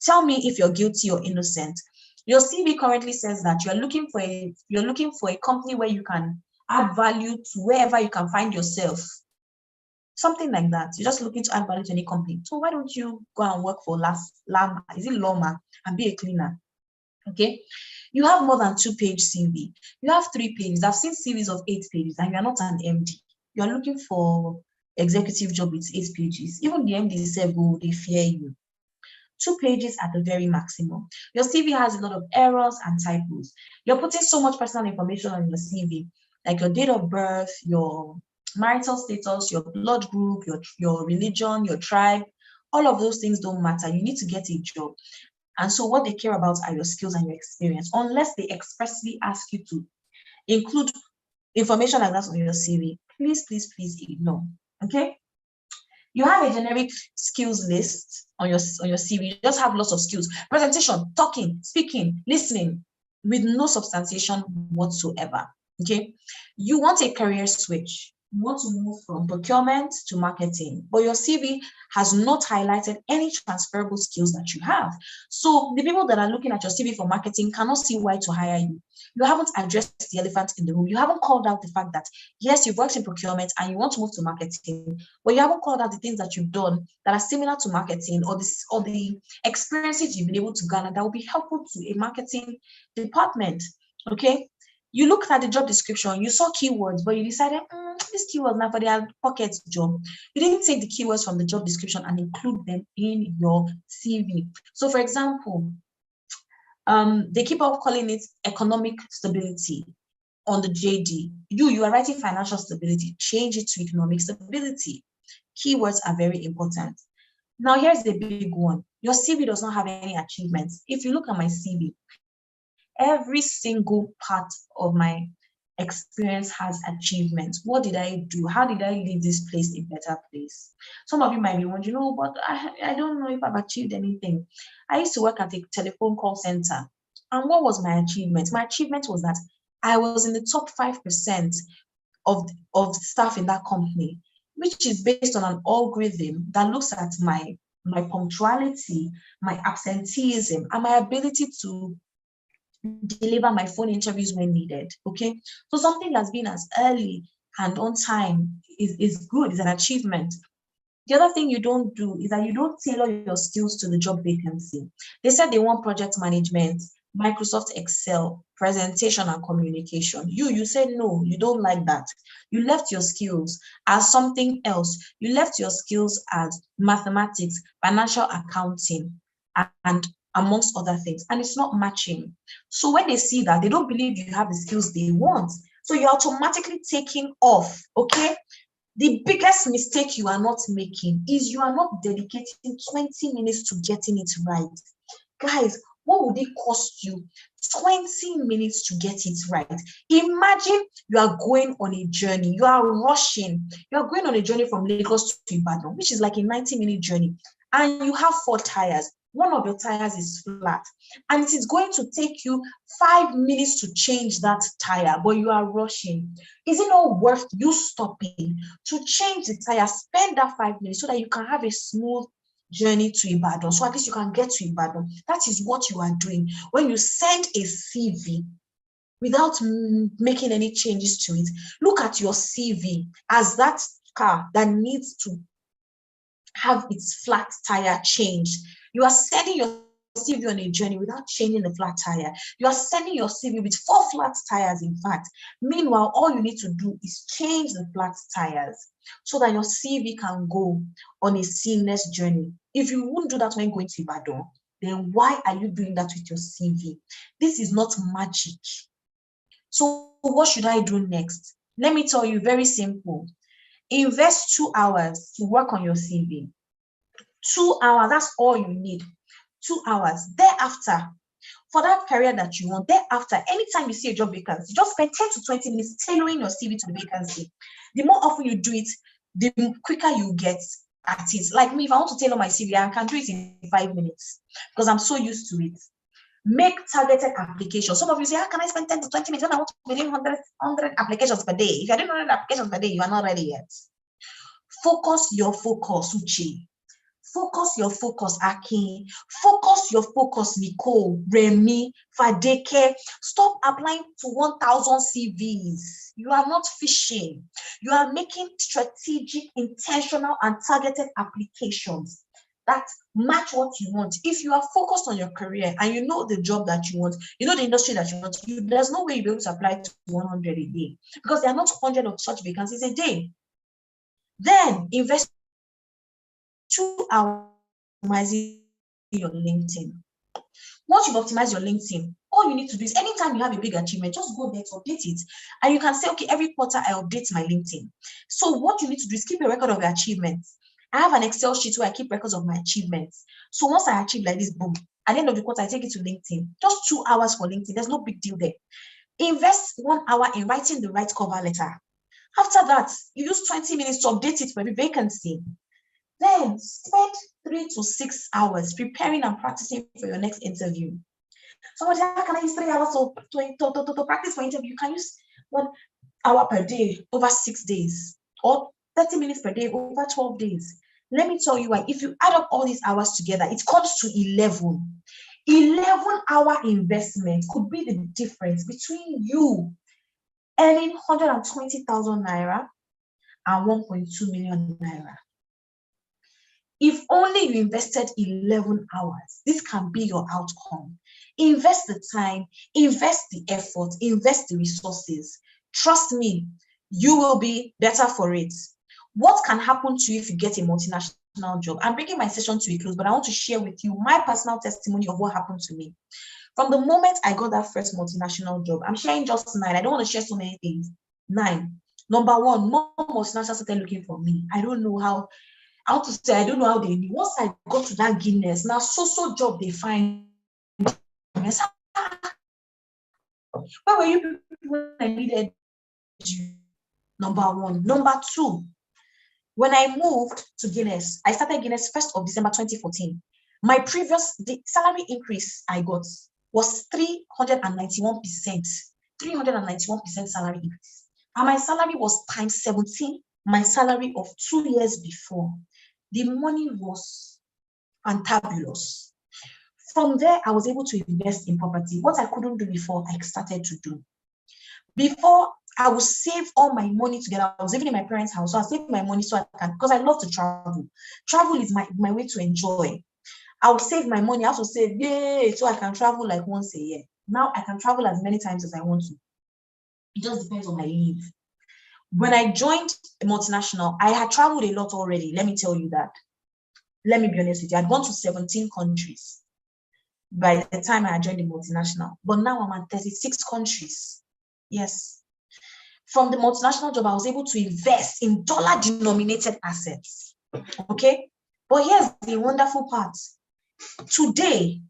Tell me if you're guilty or innocent. Your CV currently says that you're looking for a company where you can add value to wherever you can find yourself. Something like that. You're just looking to add value to any company. So why don't you go and work for Lama and be a cleaner? Okay. You have more than 2-page CV. You have 3 pages. I've seen CVs of 8 pages and you're not an MD. You're looking for executive job with 8 pages. Even the MD said, "Oh, they fear you." 2 pages at the very maximum. Your CV has a lot of errors and typos. You're putting so much personal information on your CV, like your date of birth, your marital status, your blood group, your religion, your tribe. All of those things don't matter. You need to get a job. And so what they care about are your skills and your experience, unless they expressly ask you to include information like that on your CV. Please, please, please ignore. Okay? You have a generic skills list on your CV. You just have lots of skills: presentation, talking, speaking, listening, with no substantiation whatsoever. Okay. You want a career switch. You want to move from procurement to marketing, but your CV has not highlighted any transferable skills that you have. So the people that are looking at your CV for marketing cannot see why to hire you. You haven't addressed the elephant in the room. You haven't called out the fact that, yes, you've worked in procurement and you want to move to marketing, but you haven't called out the things that you've done that are similar to marketing, or the experiences you've been able to garner that will be helpful to a marketing department. Okay. You looked at the job description, you saw keywords, but you decided, this keyword now for their pocket job. You didn't take the keywords from the job description and include them in your CV. So for example, they keep on calling it economic stability on the JD. You are writing financial stability, change it to economic stability. Keywords are very important. Now, here's the big one. Your CV does not have any achievements. If you look at my CV, every single part of my experience has achievements. What did I do? How did I leave this place a better place? Some of you might be wondering, but I don't know if I've achieved anything. I used to work at a telephone call center. And what was my achievement? My achievement was that I was in the top 5% of staff in that company, which is based on an algorithm that looks at my punctuality, my absenteeism, and my ability to deliver my phone interviews when needed. Okay. So something that's been as early and on time is good, is an achievement. The other thing you don't do is that you don't tailor your skills to the job vacancy. They said they want project management, Microsoft Excel, presentation and communication. You said no, you don't like that. You left your skills as something else. You left your skills as mathematics, financial accounting. and amongst other things, and it's not matching. So when they see that, they don't believe you have the skills they want. So you're automatically taking off, okay? The biggest mistake you are not making is you are not dedicating 20 minutes to getting it right. Guys, what would it cost you? 20 minutes to get it right. Imagine you are going on a journey. You are rushing. You are going on a journey from Lagos to Ibadan, which is like a 90-minute journey. And you have 4 tires. One of your tires is flat. And it is going to take you 5 minutes to change that tire, but you are rushing. Is it not worth you stopping to change the tire? Spend that 5 minutes so that you can have a smooth journey to Ibadan. So at least you can get to Ibadan. That is what you are doing. When you send a CV without making any changes to it, look at your CV as that car that needs to have its flat tire changed. You are sending your CV on a journey without changing the flat tire. You are sending your CV with 4 flat tires, in fact. Meanwhile, all you need to do is change the flat tires so that your CV can go on a seamless journey. If you won't do that when going to Ibadan, then why are you doing that with your CV? This is not magic. So what should I do next? Let me tell you, very simple. Invest 2 hours to work on your CV. 2 hours, that's all you need. 2 hours. Thereafter, for that career that you want, thereafter, anytime you see a job vacancy, just spend 10 to 20 minutes tailoring your CV to the vacancy. The more often you do it, the quicker you get at it. Like me, if I want to tailor my CV, I can do it in 5 minutes because I'm so used to it. Make targeted applications. Some of you say, how can I spend 10 to 20 minutes when I want to be doing 100 applications per day? If you're doing 100 applications per day, you are not ready yet. Focus your focus, Uche. Focus your focus, Akin. Focus your focus, Nicole, Remy, Fadeke. Stop applying to 1,000 CVs. You are not fishing. You are making strategic, intentional, and targeted applications that match what you want. If you are focused on your career and you know the job that you want, you know the industry that you want, there's no way you'll be able to apply to 100 a day because there are not 100 of such vacancies a day. Then invest 2 hours optimizing your LinkedIn. Once you've optimized your LinkedIn, all you need to do is anytime you have a big achievement, just go there to update it. And you can say, okay, every quarter I update my LinkedIn. So what you need to do is keep a record of your achievements. I have an Excel sheet where I keep records of my achievements. So once I achieve like this, boom, at the end of the quarter, I take it to LinkedIn. Just 2 hours for LinkedIn. There's no big deal there. Invest 1 hour in writing the right cover letter. After that, you use 20 minutes to update it for every vacancy. Then spend 3 to 6 hours preparing and practicing for your next interview. Somebody, how can I use 3 hours to practice for interview? You can use 1 hour per day over 6 days or 30 minutes per day over 12 days. Let me tell you why. If you add up all these hours together, it comes to 11. 11-hour investment could be the difference between you earning 120,000 naira and 1.2 million naira. If only you invested 11 hours, this can be your outcome. Invest the time, invest the effort, invest the resources. Trust me, you will be better for it. What can happen to you if you get a multinational job? I'm bringing my session to a close, but I want to share with you my personal testimony of what happened to me. From the moment I got that first multinational job, I'm sharing just 9. I don't want to share so many things. 9. Number 1, more multinationals started looking for me. I don't know how to say, I don't know how they knew. Once I got to that Guinness, now so job they find. Where were you when I needed you? Number 1. Number 2, when I moved to Guinness, I started Guinness 1st of December 2014. My previous salary increase I got was 391%. 391% salary increase. And my salary was times 17 my salary of 2 years before. The money was fantabulous. From there, I was able to invest in property. What I couldn't do before, I started to do. Before, I would save all my money together. I was living in my parents' house, so I saved my money so I can, because I love to travel. Travel is my way to enjoy. I would save my money. I also save, yay, so I can travel like once a year. Now I can travel as many times as I want to. It just depends on my leave. When I joined a multinational, I had traveled a lot already. Let me tell you that. Let me be honest with you. I'd gone to 17 countries. by the time I joined the multinational. But now I'm at 36 countries. Yes. From the multinational job, I was able to invest in dollar-denominated assets. Okay? But here's the wonderful part. Today,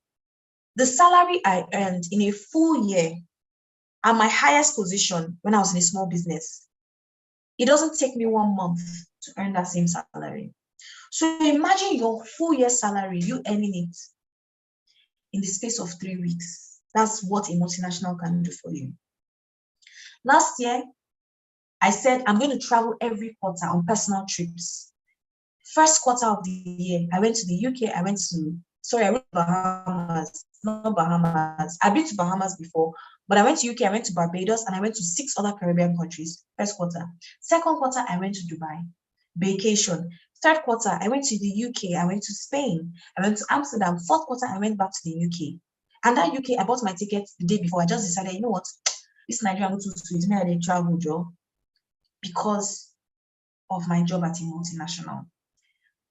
the salary I earned in a full year at my highest position when I was in a small business, it doesn't take me 1 month to earn that same salary. So imagine your full year salary, you earning it in the space of 3 weeks. That's what a multinational can do for you. Last year, I said I'm going to travel every quarter on personal trips. First quarter of the year, I went to the UK, I went to Bahamas, not Bahamas. I've been to Bahamas before, but I went to UK, I went to Barbados, and I went to 6 other Caribbean countries, first quarter. Second quarter, I went to Dubai, vacation. Third quarter, I went to the UK, I went to Spain, I went to Amsterdam. Fourth quarter, I went back to the UK. And that UK, I bought my ticket the day before. I just decided, you know what, this Nigeria too sweet, me I didn't travel, Joe, because of my job at a multinational.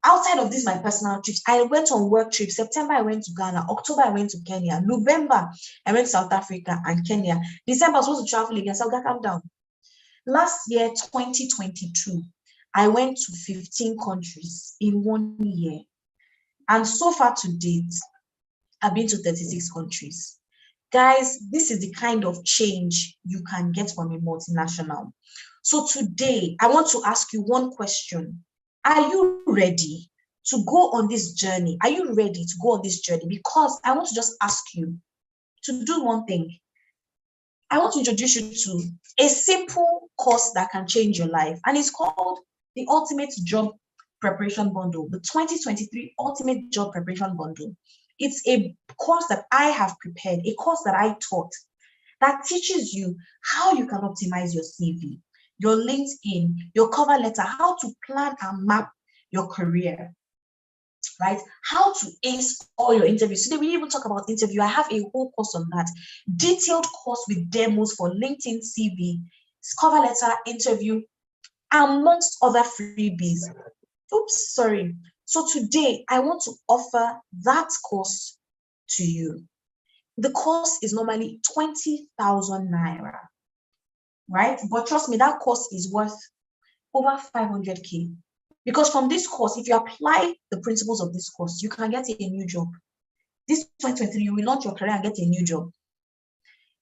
Outside of this, my personal trips, I went on work trips. September, I went to Ghana. October, I went to Kenya. November, I went to South Africa and Kenya. December, I was supposed to travel again. So I calm down. Last year, 2022, I went to 15 countries in 1 year. And so far to date, I've been to 36 countries. Guys, this is the kind of change you can get from a multinational. So today, I want to ask you one question. Are you ready to go on this journey? Are you ready to go on this journey? Because I want to just ask you to do one thing. I want to introduce you to a simple course that can change your life. And it's called the Ultimate Job Preparation Bundle, the 2023 Ultimate Job Preparation Bundle. It's a course that I have prepared, a course that I taught that teaches you how you can optimize your CV, your LinkedIn, your cover letter, how to plan and map your career, right? How to ace all your interviews. Today, we even talk about interview. I have a whole course on that. Detailed course with demos for LinkedIn, CV, cover letter, interview, amongst other freebies. Oops, sorry. So today, I want to offer that course to you. The course is normally 20,000 naira, right? But trust me, that course is worth over 500K. Because from this course, if you apply the principles of this course, you can get a new job. This 2023, you will launch your career and get a new job.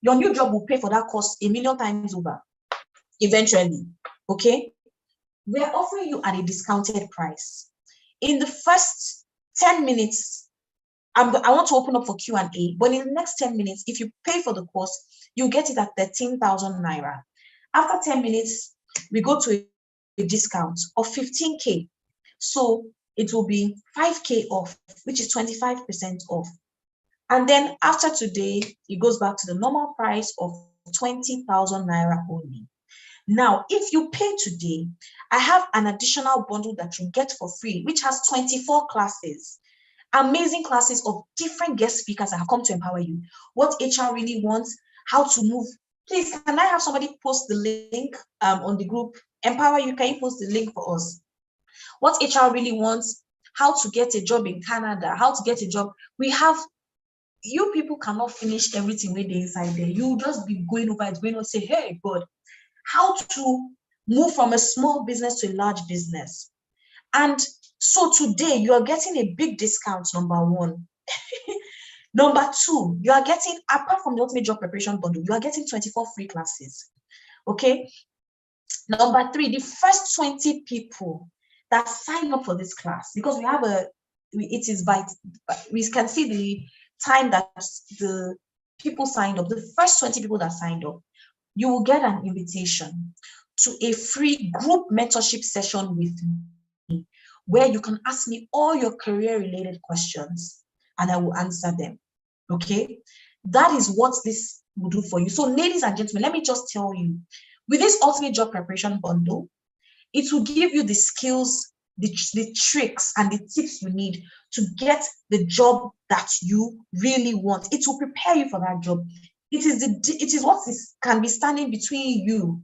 Your new job will pay for that course 1,000,000 times over, eventually, okay? We are offering you at a discounted price. In the first 10 minutes, I want to open up for Q&A, but in the next 10 minutes, if you pay for the course, you get it at 13,000 naira. After 10 minutes, we go to a discount of 15K. So it will be 5K off, which is 25% off. And then after today, it goes back to the normal price of 20,000 naira only. Now, if you pay today, I have an additional bundle that you get for free, which has 24 classes, amazing classes of different guest speakers that have come to empower you. What HR really wants, how to move. Please, can I have somebody post the link on the group? Empower you, can you post the link for us? What HR really wants, how to get a job in Canada, how to get a job. We have, you people cannot finish everything with the inside there. You just be going over it, going to say, hey, God, how to move from a small business to a large business. And so today you are getting a big discount, number one. Number two, you are getting, apart from the Ultimate Job Preparation Bundle, you are getting 24 free classes. Okay. Number three, the first 20 people that sign up for this class, because we have it is by, we can see the time that the people signed up, the first 20 people that signed up, you will get an invitation to a free group mentorship session with me, where you can ask me all your career-related questions and I will answer them. Okay? That is what this will do for you. So, ladies and gentlemen, let me just tell you, with this Ultimate Job Preparation Bundle, it will give you the skills, the tricks, and the tips you need to get the job that you really want. It will prepare you for that job. It is what can be standing between you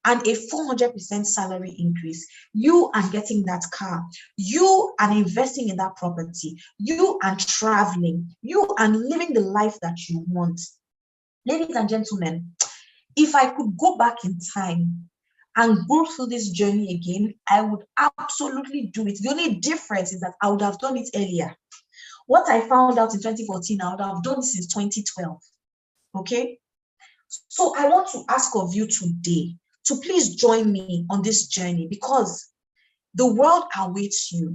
and a 400% salary increase, you and getting that car, you and investing in that property, you and traveling, you and living the life that you want. Ladies and gentlemen, if I could go back in time and go through this journey again, I would absolutely do it. The only difference is that I would have done it earlier. What I found out in 2014, I would have done it since 2012. Okay? So I want to ask of you today to please join me on this journey, because the world awaits you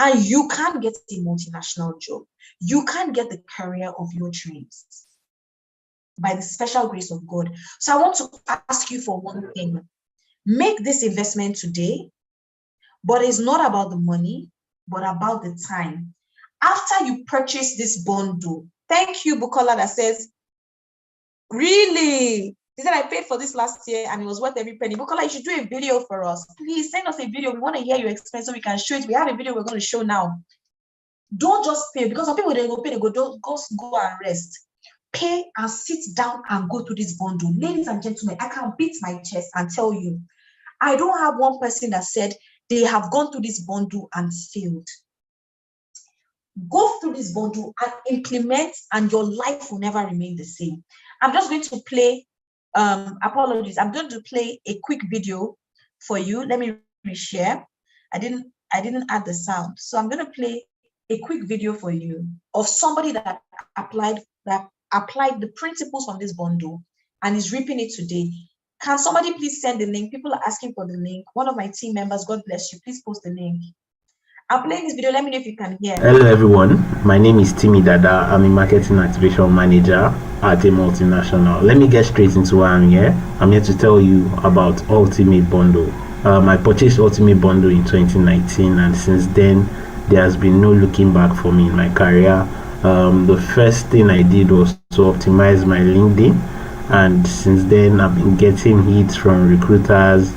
and you can't get a multinational job. You can't get the career of your dreams by the special grace of God. So I want to ask you for one thing. Make this investment today, but it's not about the money, but about the time. After you purchase this bundle, thank you, Bukola, that says, really? He said, I paid for this last year and it was worth every penny. Bukola, you should do a video for us. Please send us a video. We want to hear your experience so we can show it. We have a video we're going to show now. Don't just pay, because some people, they go pay, they go and rest. Pay and sit down and go through this bundle. Ladies and gentlemen, I can beat my chest and tell you, I don't have one person that said they have gone through this bundle and failed. Go through this bundle and implement, and your life will never remain the same. I'm just going to play, apologies, I'm going to play a quick video for you. Let me reshare. I didn't add the sound. So I'm going to play a quick video for you of somebody that applied the principles from this bundle and is reaping it today. Can somebody please send the link? People are asking for the link. One of my team members, God bless you, please post the link. I'm playing this video. Let me know if you can hear. Hello everyone, my name is Timmy Dada. I'm a marketing activation manager at a multinational. Let me get straight into why I'm here. I'm here to tell you about Ultimate Bundle. I purchased Ultimate Bundle in 2019, and since then there has been no looking back for me in my career. The first thing I did was to optimize my LinkedIn, and since then I've been getting hits from recruiters,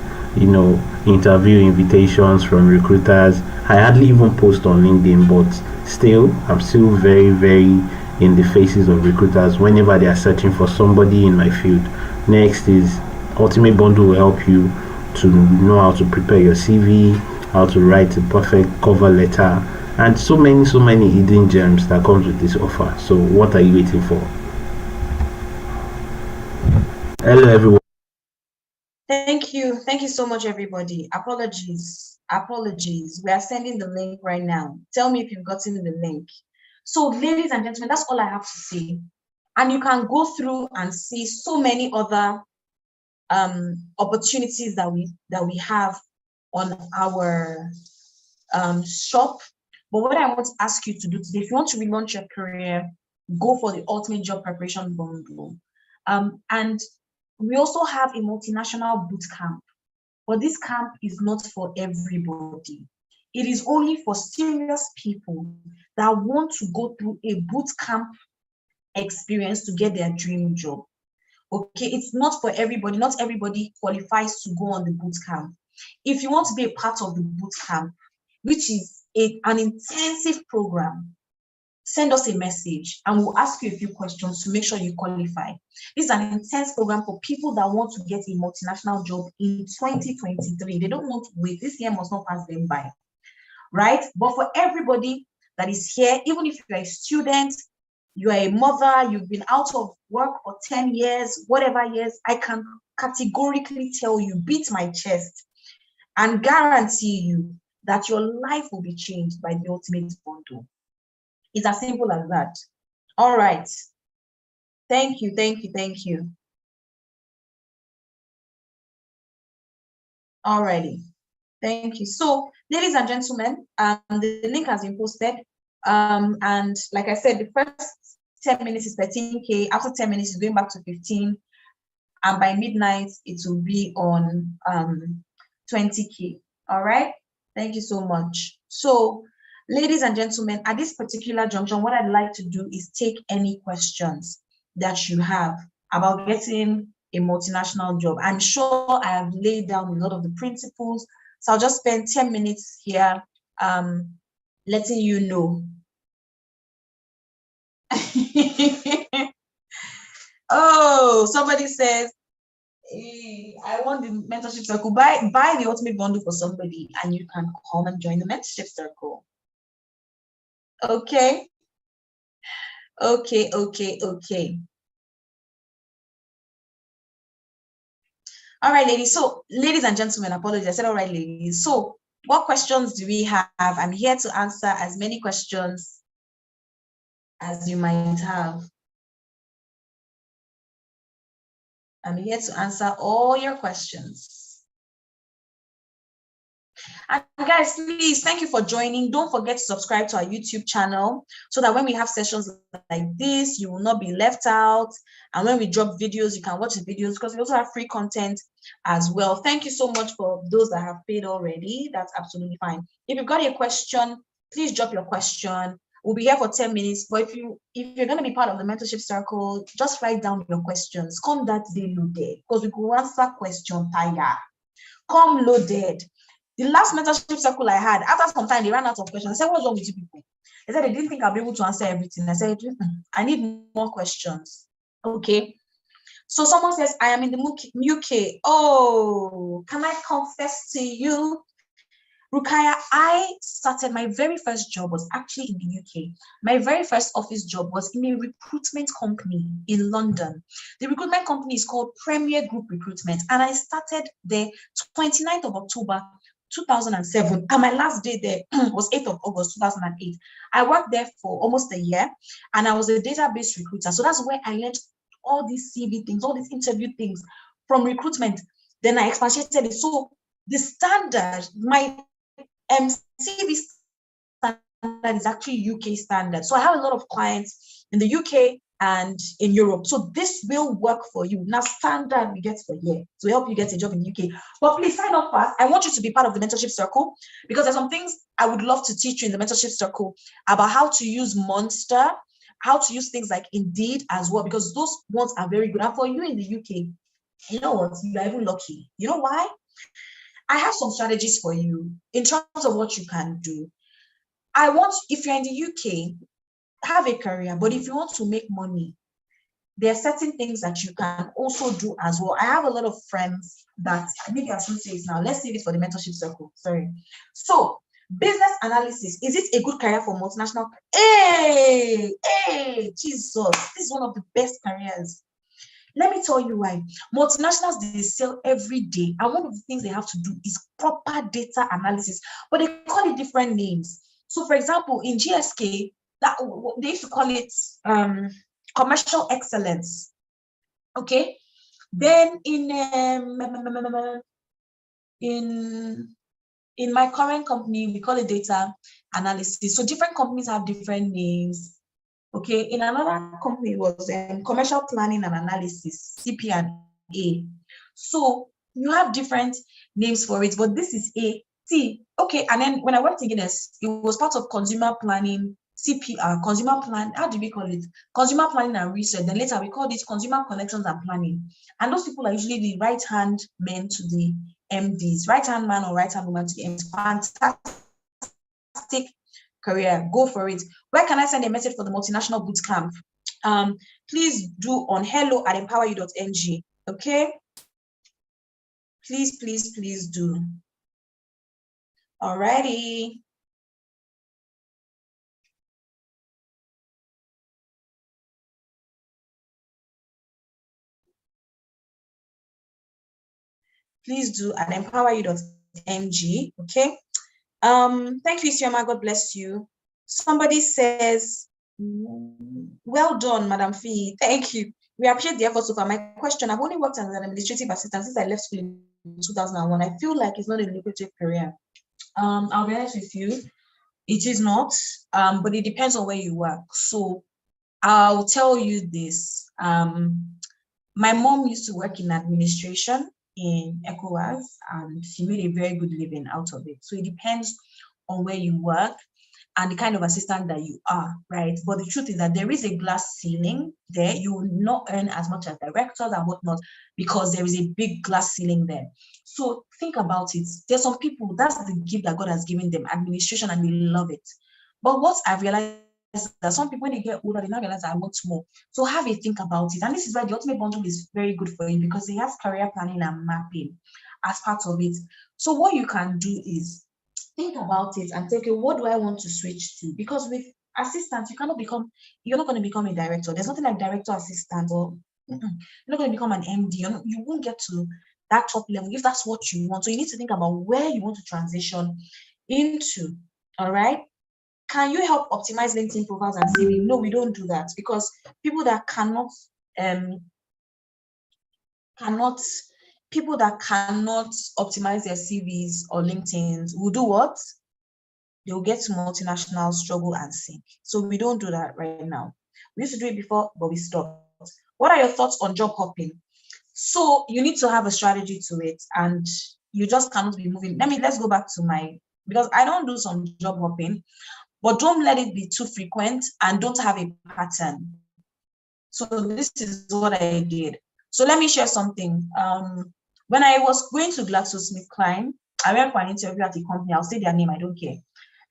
interview invitations from recruiters. I hardly even post on LinkedIn, but still I'm still very, very in the faces of recruiters whenever they are searching for somebody in my field. Next is Ultimate Bundle will help you to know how to prepare your CV, how to write a perfect cover letter, and so many hidden gems that comes with this offer. So what are you waiting for? Hello everyone. Thank you so much, everybody. Apologies. We are sending the link right now. Tell me if you've gotten the link. So ladies and gentlemen, that's all I have to say. And you can go through and see so many other opportunities that we have on our shop. But what I want to ask you to do today, if you want to relaunch your career, go for the Ultimate Job Preparation Bundle. And we also have a multinational boot camp, but this camp is not for everybody. It is only for serious people that want to go through a boot camp experience to get their dream job. Okay, it's not for everybody. Not everybody qualifies to go on the boot camp. If you want to be a part of the boot camp, which is an intensive program, send us a message and we'll ask you a few questions to make sure you qualify. This is an intense program for people that want to get a multinational job in 2023. They don't want to wait. This year must not pass them by, right? But for everybody that is here, even if you're a student, you are a mother, you've been out of work for 10 years, whatever years, I can categorically tell you, beat my chest and guarantee you that your life will be changed by the Ultimate Bundle. It's as simple as that. All right. Thank you. Alrighty. Thank you. So, ladies and gentlemen, the link has been posted. And like I said, the first 10 minutes is 13K. After 10 minutes, it's going back to 15. And by midnight, it will be on 20K. All right. Thank you so much. So, ladies and gentlemen, at this particular junction, what I'd like to do is take any questions that you have about getting a multinational job. I'm sure I have laid down a lot of the principles. So I'll just spend 10 minutes here letting you know. Oh, somebody says, I want the mentorship circle. Buy the ultimate bundle for somebody, and you can come and join the mentorship circle. Okay. Okay. All right, ladies. So, ladies and gentlemen, apologies. I said all right, ladies. So, what questions do we have? I'm here to answer as many questions as you might have. I'm here to answer all your questions. And guys, please, thank you for joining. Don't forget to subscribe to our YouTube channel so that when we have sessions like this, you will not be left out. And when we drop videos, you can watch the videos because we also have free content as well. Thank you so much for those that have paid already. That's absolutely fine. If you've got a question, please drop your question. We'll be here for 10 minutes. But if you're going to be part of the mentorship circle, just write down your questions. Come that day loaded because we could answer question tired. Come loaded. The last mentorship circle I had, after some time, they ran out of questions. I said, what's wrong with you people? They said they didn't think I'll be able to answer everything. I said, I need more questions. Okay. So someone says, I am in the UK. Oh, can I confess to you? Rukaya, I started, my very first job was actually in the UK. My very first office job was in a recruitment company in London. The recruitment company is called Premier Group Recruitment. And I started there 29th of October, 2007. And my last day there was 8th of August, 2008. I worked there for almost a year and I was a database recruiter. So that's where I learned all these CV things, all these interview things from recruitment. Then I expatiated it. So the standard, my CV standard is actually UK standard. So I have a lot of clients in the UK and in Europe. So this will work for you. Now, standard we get for here to help you get a job in the UK. But please sign up fast. I want you to be part of the mentorship circle because there's some things I would love to teach you in the mentorship circle about how to use Monster, how to use things like Indeed as well, because those ones are very good. And for you in the UK, you know what? You are even lucky. You know why? I have some strategies for you in terms of what you can do. I want, if you're in the UK, have a career, but if you want to make money, there are certain things that you can also do as well. I have a lot of friends that, maybe I shouldn't say it now, let's save it for the mentorship circle, sorry. So, business analysis, is it a good career for multinational? Hey, Jesus, this is one of the best careers. Let me tell you why. Multinationals, they sell every day. And one of the things they have to do is proper data analysis, but they call it different names. So, for example, in GSK, that they used to call it commercial excellence. Okay. Then in my current company, we call it data analysis. So different companies have different names. Okay, in another company it was commercial planning and analysis, CP and A. So you have different names for it, but this is AT. Okay, and then when I worked in Guinness, it was part of consumer planning, CPR, consumer plan. How do we call it? Consumer planning and research. Then later we called it consumer connections and planning. And those people are usually the right hand men to the MDs, right hand man or right hand woman to the MDs. Fantastic career, go for it. Where can I send a message for the multinational bootcamp? Please do on hello@empoweryou.ng. Okay, please do. Alrighty. Please do at empoweryou.ng. Okay. Thank you, Isioma. God bless you. Somebody says, well done, Madam Fee. Thank you. We appreciate the effort so far. My question, I've only worked as an administrative assistant since I left school in 2001. I feel like it's not a lucrative career. I'll be honest with you, it is not, but it depends on where you work. So I'll tell you this. My mom used to work in administration in ECOWAS, and she made a very good living out of it. So it depends on where you work and the kind of assistant that you are, right? But the truth is that there is a glass ceiling there. You will not earn as much as directors and whatnot because there is a big glass ceiling there. So think about it. There's some people, that's the gift that God has given them, administration, and they love it. But what I've realized that some people, when they get older, they now realize I want more. So have a think about it. And this is why the ultimate bundle is very good for you, because it has career planning and mapping as part of it. So what you can do is think about it and say, okay, what do I want to switch to? Because with assistant, you're not going to become a director. There's nothing like director assistant, or you're not going to become an MD. You won't get to that top level if that's what you want. So you need to think about where you want to transition into. All right. Can you help optimize LinkedIn profiles and CV? No, we don't do that, because people that cannot optimize their CVs or LinkedIn's will do what? They'll get to multinational, struggle and sink. So we don't do that right now. We used to do it before, but we stopped. What are your thoughts on job hopping? So you need to have a strategy to it, and you just cannot be moving. Let's go back to because I don't do some job hopping, but don't let it be too frequent and don't have a pattern. So this is what I did. So let me share something. When I was going to GlaxoSmithKline, I went for an interview at a company. I'll say their name, I don't care.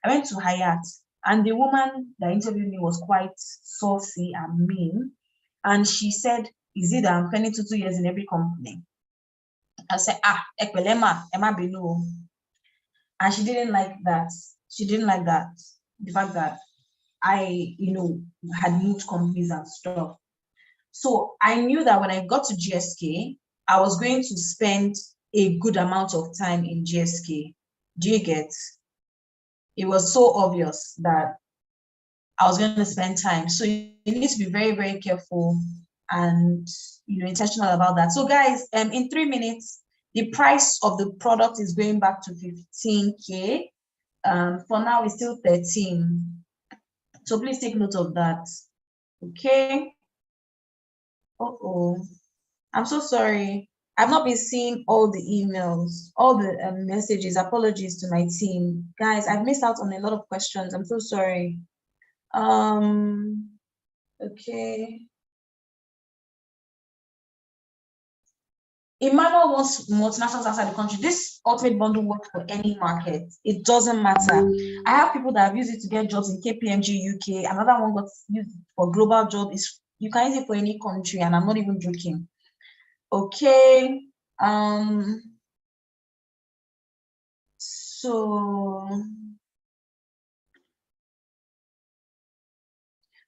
I went to Hyatt, and the woman that interviewed me was quite saucy and mean. And she said, is it that I'm spending 2 years in every company? I said, Emma Benu. And she didn't like that. She didn't like that. The fact that I, had moved companies and stuff. So I knew that when I got to GSK, I was going to spend a good amount of time in GSK. Do you get? It was so obvious that I was going to spend time. So you need to be very, very careful and intentional about that. So guys, in 3 minutes, the price of the product is going back to 15K. For now, it's still 13. So please take note of that. Okay. I'm so sorry. I've not been seeing all the emails, all the messages. Apologies to my team. Guys, I've missed out on a lot of questions. I'm so sorry. Okay. Emmanuel wants multinationals outside the country. This ultimate bundle works for any market. It doesn't matter. I have people that have used it to get jobs in KPMG UK. Another one got used for global job. You can use it for any country, and I'm not even joking. Okay. So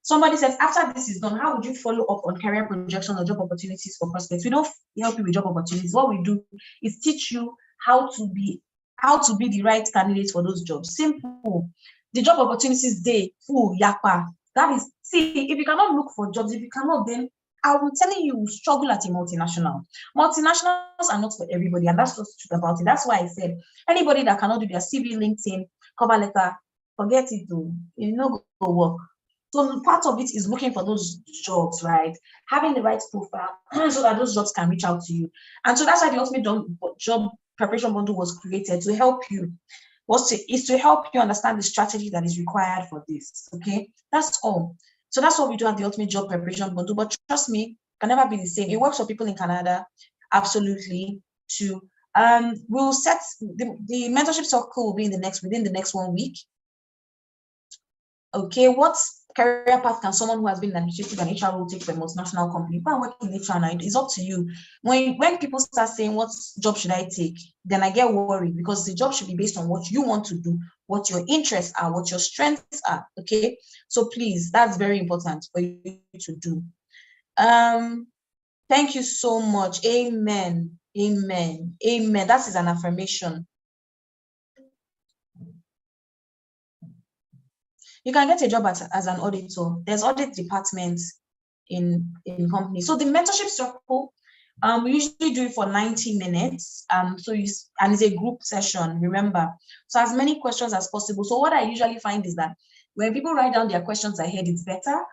somebody says, after this is done, how would you follow up on career projection or job opportunities for prospects? We don't help you with job opportunities. What we do is teach you how to be the right candidate for those jobs. Simple. The job opportunities day, full yakpa. That is, see, if you cannot look for jobs, if you cannot, then I'm telling you, struggle at a multinational. Multinationals are not for everybody, and that's just the truth about it. That's why I said anybody that cannot do their CV, LinkedIn, cover letter, forget it, though. You know, go work. So part of it is looking for those jobs, right? Having the right profile so that those jobs can reach out to you. And so that's why the ultimate job preparation bundle was created, to help you. Is to help you understand the strategy that is required for this. Okay, that's all. So that's what we do at the ultimate job preparation bundle. But trust me, it can never be the same. It works for people in Canada, absolutely. Too. We'll set the mentorship circle will be within the next 1 week. Okay, what career path can someone who has been in administrative and HR role take for a multinational company? Go and work in HR now. It's up to you. When people start saying, what job should I take? Then I get worried, because the job should be based on what you want to do, what your interests are, what your strengths are. Okay, so please, that's very important for you to do. Thank you so much. Amen. Amen. Amen. That is an affirmation. You can get a job as an auditor. There's audit departments in companies. So the mentorship circle, we usually do it for 90 minutes. And it's a group session, remember. So as many questions as possible. So what I usually find is that when people write down their questions ahead, it's better.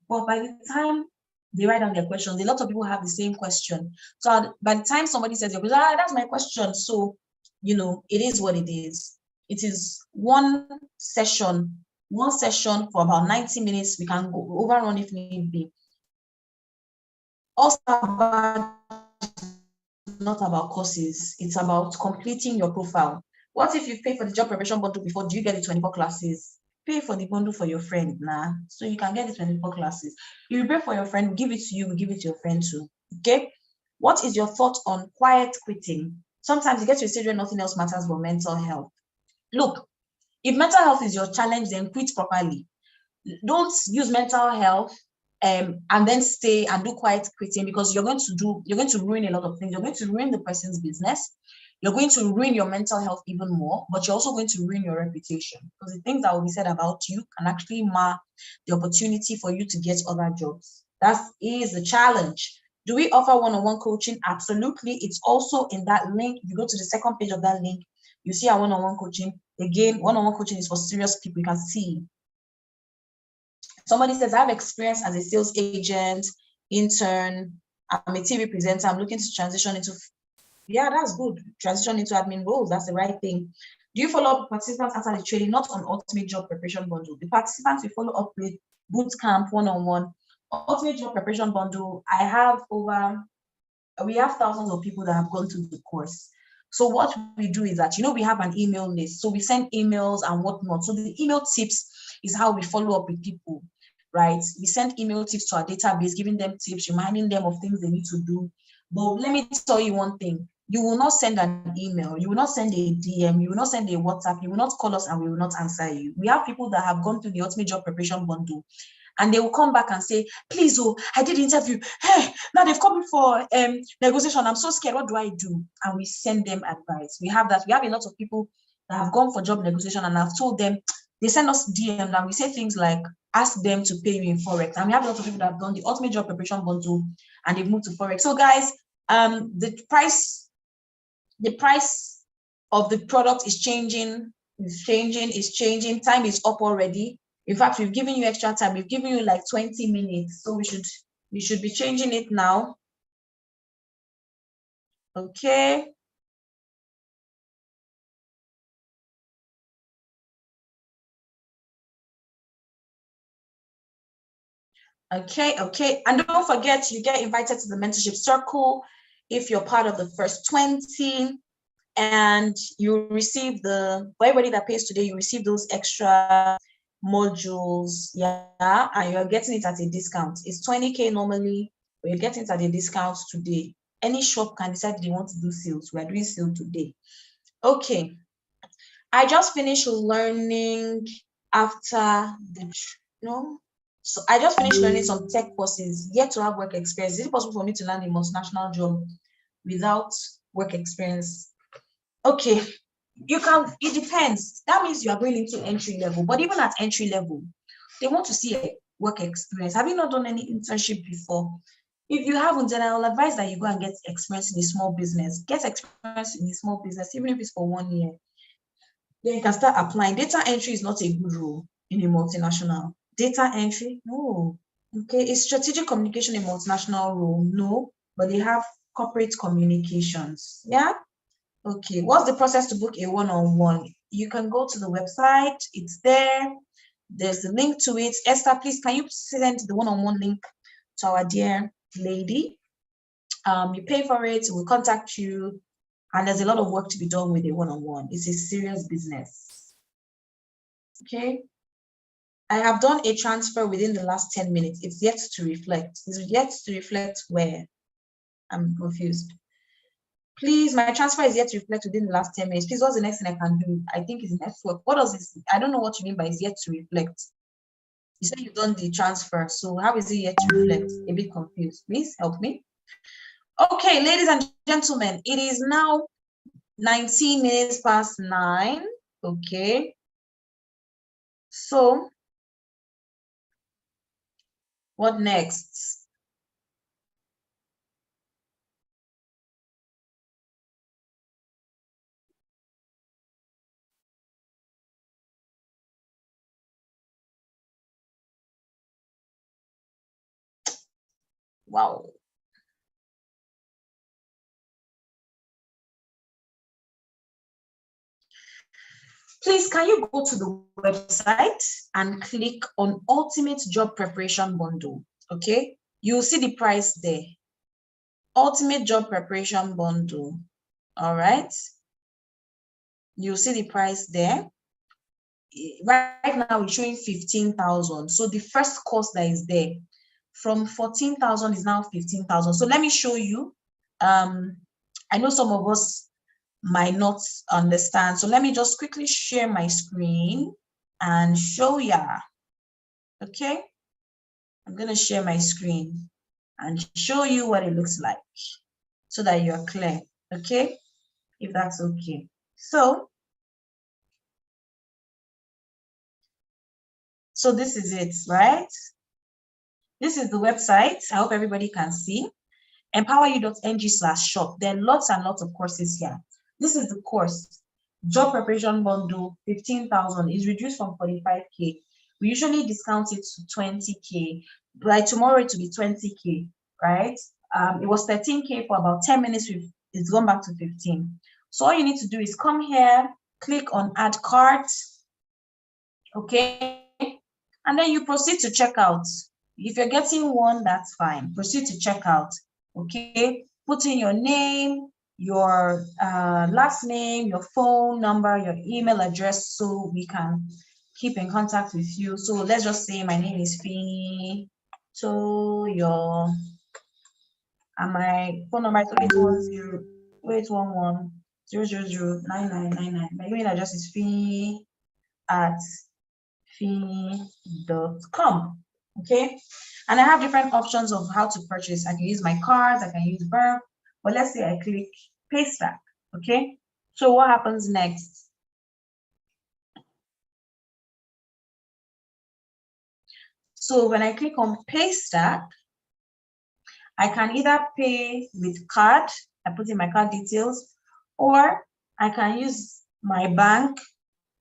But by the time they write down their questions, a lot of people have the same question. So by the time somebody says, that's my question. So, it is what it is. It is one session for about 90 minutes. We can go overrun if need be. Also, not about courses. It's about completing your profile. What if you pay for the job preparation bundle before? Do you get the 24 classes? pay for the bundle for your friend now, so you can get the 24 classes. You pay for your friend, we give it to you, we give it to your friend too. Okay. What is your thought on quiet quitting? Sometimes you get to a stage where nothing else matters but mental health. Look, if mental health is your challenge, then quit properly. Don't use mental health and then stay and do quiet quitting, because you're going to ruin a lot of things. You're going to ruin the person's business. You're going to ruin your mental health even more, but you're also going to ruin your reputation, because the things that will be said about you can actually mar the opportunity for you to get other jobs. That is the challenge. Do we offer one-on-one coaching? Absolutely. It's also in that link. If you go to the second page of that link, you see our one-on-one coaching. Again, one-on-one coaching is for serious people. You can see. Somebody says, I have experience as a sales agent, intern, I'm a TV presenter. I'm looking to transition into, yeah, that's good. Transition into admin roles. That's the right thing. Do you follow up participants after the training? Not on Ultimate Job Preparation Bundle. The participants we follow up with boot camp one-on-one. Ultimate Job Preparation Bundle, we have thousands of people that have gone through the course. So what we do is that, we have an email list. So we send emails and whatnot. So the email tips is how we follow up with people, right? We send email tips to our database, giving them tips, reminding them of things they need to do. But let me tell you one thing. You will not send an email. You will not send a DM. You will not send a WhatsApp. You will not call us and we will not answer you. We have people that have gone through the Ultimate Job Preparation Bundle, and they will come back and say, please, I did the interview. Hey, now they've come for negotiation. I'm so scared. What do I do? And we send them advice. We have that. We have a lot of people that have gone for job negotiation, and I've told them, they send us DM and we say things like, ask them to pay you in Forex. And we have a lot of people that have done the Ultimate Job Preparation Bundle and they've moved to Forex. So guys, the price of the product is changing. Time is up already. In fact, we've given you extra time. We've given you like 20 minutes. So we should be changing it now. Okay. Okay. And don't forget, you get invited to the mentorship circle if you're part of the first 20. And you receive for everybody that pays today, you receive those extra modules, yeah, and you're getting it at a discount. It's 20K normally, but you're getting it at a discount today. Any shop can decide they want to do sales. We're doing sale today. Okay, I just finished learning after so I just finished learning some tech courses, yet to have work experience. Is it possible for me to land a multinational job without work experience? Okay, it depends. That means you are going into entry level, but even at entry level, they want to see a work experience. Have you not done any internship before? If you haven't, then I will advise that you go and get experience in a small business. Get experience in a small business, even if it's for 1 year. Then you can start applying. Data entry is not a good role in a multinational. Data entry, no. Okay, is strategic communication a multinational role? No, but they have corporate communications. Yeah. Okay, what's the process to book a one-on-one? You can go to the website, it's there. There's a link to it. Esther, please, can you send the one-on-one link to our dear lady? You pay for it, we'll contact you, and there's a lot of work to be done with a one-on-one. It's a serious business. Okay. I have done a transfer within the last 10 minutes. It's yet to reflect. It's yet to reflect where? I'm confused. Please, my transfer is yet to reflect within the last 10 minutes. Please, what's the next thing I can do? I think it's network. What does this? I don't know what you mean by it's yet to reflect. You said you've done the transfer. So how is it yet to reflect? A bit confused. Please help me. Okay, ladies and gentlemen, it is now 19 minutes past 9. Okay. So what next? Wow. Please, can you go to the website and click on Ultimate Job Preparation Bundle? Okay, you'll see the price there. Ultimate Job Preparation Bundle. All right. You'll see the price there. right now it's showing 15,000. So the first course that is there from 14,000 is now 15,000. So let me show you. I know some of us might not understand. So let me just quickly share my screen and show ya. Okay. I'm going to share my screen and show you what it looks like so that you're clear. Okay. If that's okay. So this is it, right? This is the website. I hope everybody can see. empoweryou.ng/shop. There are lots and lots of courses here. This is the course. Job preparation bundle, 15,000 is reduced from 45K. We usually discount it to 20K. By tomorrow, it will be 20K, right? It was 13K for about 10 minutes. It's gone back to 15. So all you need to do is come here, click on add cart, okay? And then you proceed to checkout. If you're getting one, that's fine. Proceed to checkout, okay? Put in your name, your last name, your phone number, your email address, so we can keep in contact with you. So let's just say my name is Fee. So and my phone number is 810-811-000-9999. My email address is fee@fee.com. Okay, and I have different options of how to purchase. I can use my cards, I can use Verb, but let's say I click Paystack. Okay, so what happens next? So when I click on Paystack, I can either pay with card, I put in my card details, or I can use my bank,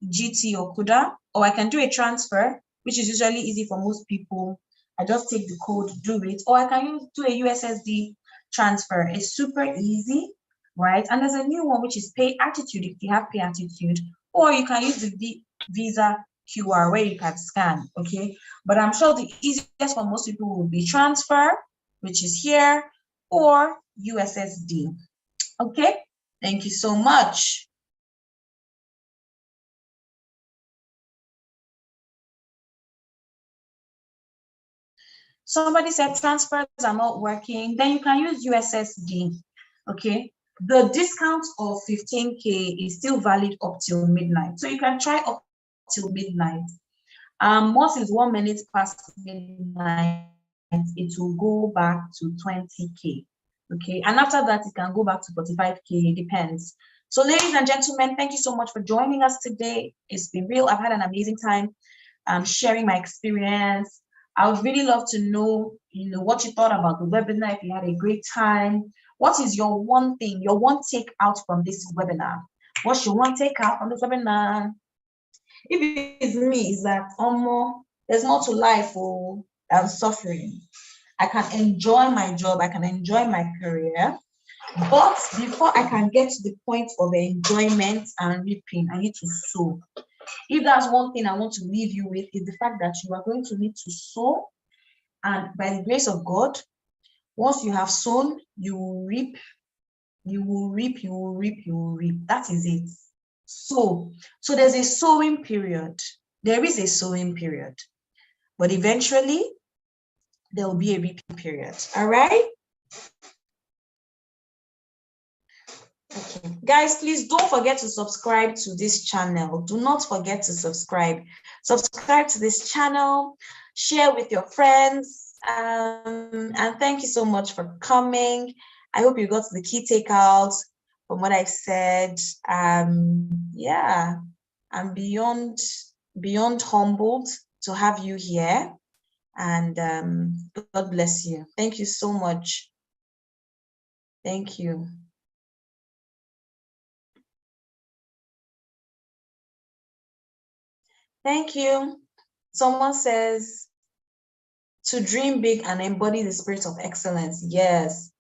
GT or Kuda, or I can do a transfer, which is usually easy for most people. I just take the code, do it, or I can do a USSD transfer. It's super easy, right? And there's a new one, which is Pay Attitude, if you have Pay Attitude, or you can use the Visa QR where you can scan, okay? But I'm sure the easiest for most people will be transfer, which is here, or USSD, okay? Thank you so much. Somebody said transfers are not working, then you can use USSD, okay? The discount of 15K is still valid up till midnight. So you can try up till midnight. Once it's 1 minute past midnight, it will go back to 20K, okay? And after that, it can go back to 45K, it depends. So ladies and gentlemen, thank you so much for joining us today. It's been real. I've had an amazing time sharing my experience. I would really love to know, what you thought about the webinar, if you had a great time. What is your one thing, your one take out from this webinar? What's your one take out from this webinar? If it's me, is that there's more to life than suffering. I can enjoy my job, I can enjoy my career, but before I can get to the point of enjoyment and reaping, I need to sow. If that's one thing I want to leave you with, is the fact that you are going to need to sow, and by the grace of God, once you have sown, you will reap, you will reap, you will reap, you will reap. That is it. So there's a sowing period. There is a sowing period, but eventually there will be a reaping period. All right. Okay, guys, please don't forget to subscribe to this channel. Do not forget to subscribe. Subscribe to this channel, share with your friends, and thank you so much for coming. I hope you got the key takeouts from what I've said. Yeah, I'm beyond humbled to have you here, and God bless you. Thank you so much. Thank you. Thank you. Someone says, to dream big and embody the spirit of excellence. Yes.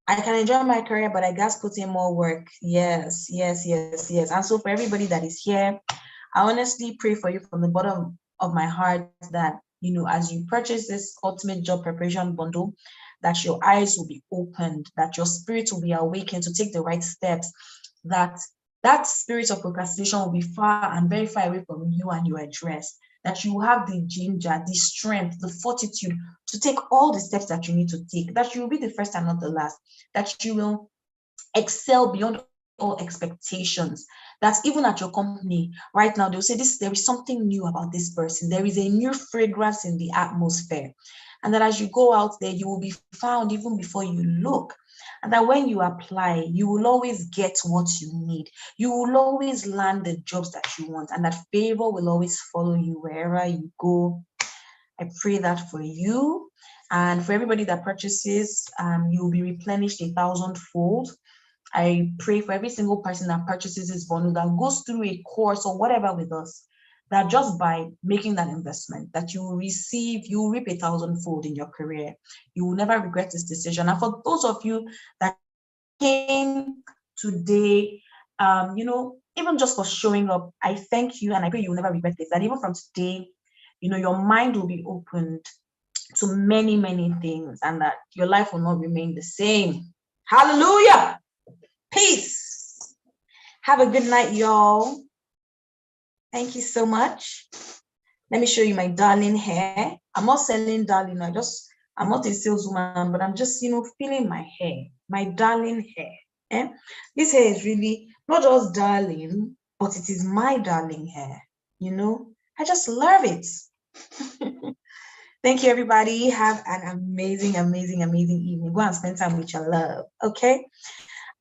I can enjoy my career, but I guess put in more work. Yes, yes, yes, yes. And so for everybody that is here, I honestly pray for you from the bottom of my heart that, as you purchase this ultimate job preparation bundle, that your eyes will be opened, that your spirit will be awakened to take the right steps, that that spirit of procrastination will be far and very far away from you and your address. That you will have the ginger, the strength, the fortitude to take all the steps that you need to take, that you will be the first and not the last, that you will excel beyond all expectations. That even at your company right now, they'll say there is something new about this person. There is a new fragrance in the atmosphere. And that as you go out there, you will be found even before you look. And that when you apply, you will always get what you need. You will always land the jobs that you want, and that favor will always follow you wherever you go. I pray that for you. And for everybody that purchases, you will be replenished 1,000-fold. I pray for every single person that purchases this bundle, that goes through a course or whatever with us, that just by making that investment, that you will reap 1,000-fold in your career. You will never regret this decision. And for those of you that came today, even just for showing up, I thank you, and I pray you will never regret this. That even from today, your mind will be opened to many, many things, and that your life will not remain the same. Hallelujah. Peace. Have a good night, y'all. Thank you so much. Let me show you my darling hair. I'm not selling darling. I'm not a saleswoman, but I'm just, feeling my hair, my darling hair. This hair is really not just darling, but it is my darling hair. I just love it. Thank you, everybody. Have an amazing, amazing, amazing evening. Go and spend time with your love, okay?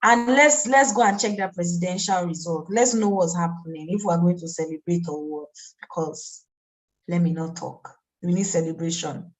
And let's go and check that presidential result. Let's know what's happening, if we're going to celebrate or what, because let me not talk. We need celebration.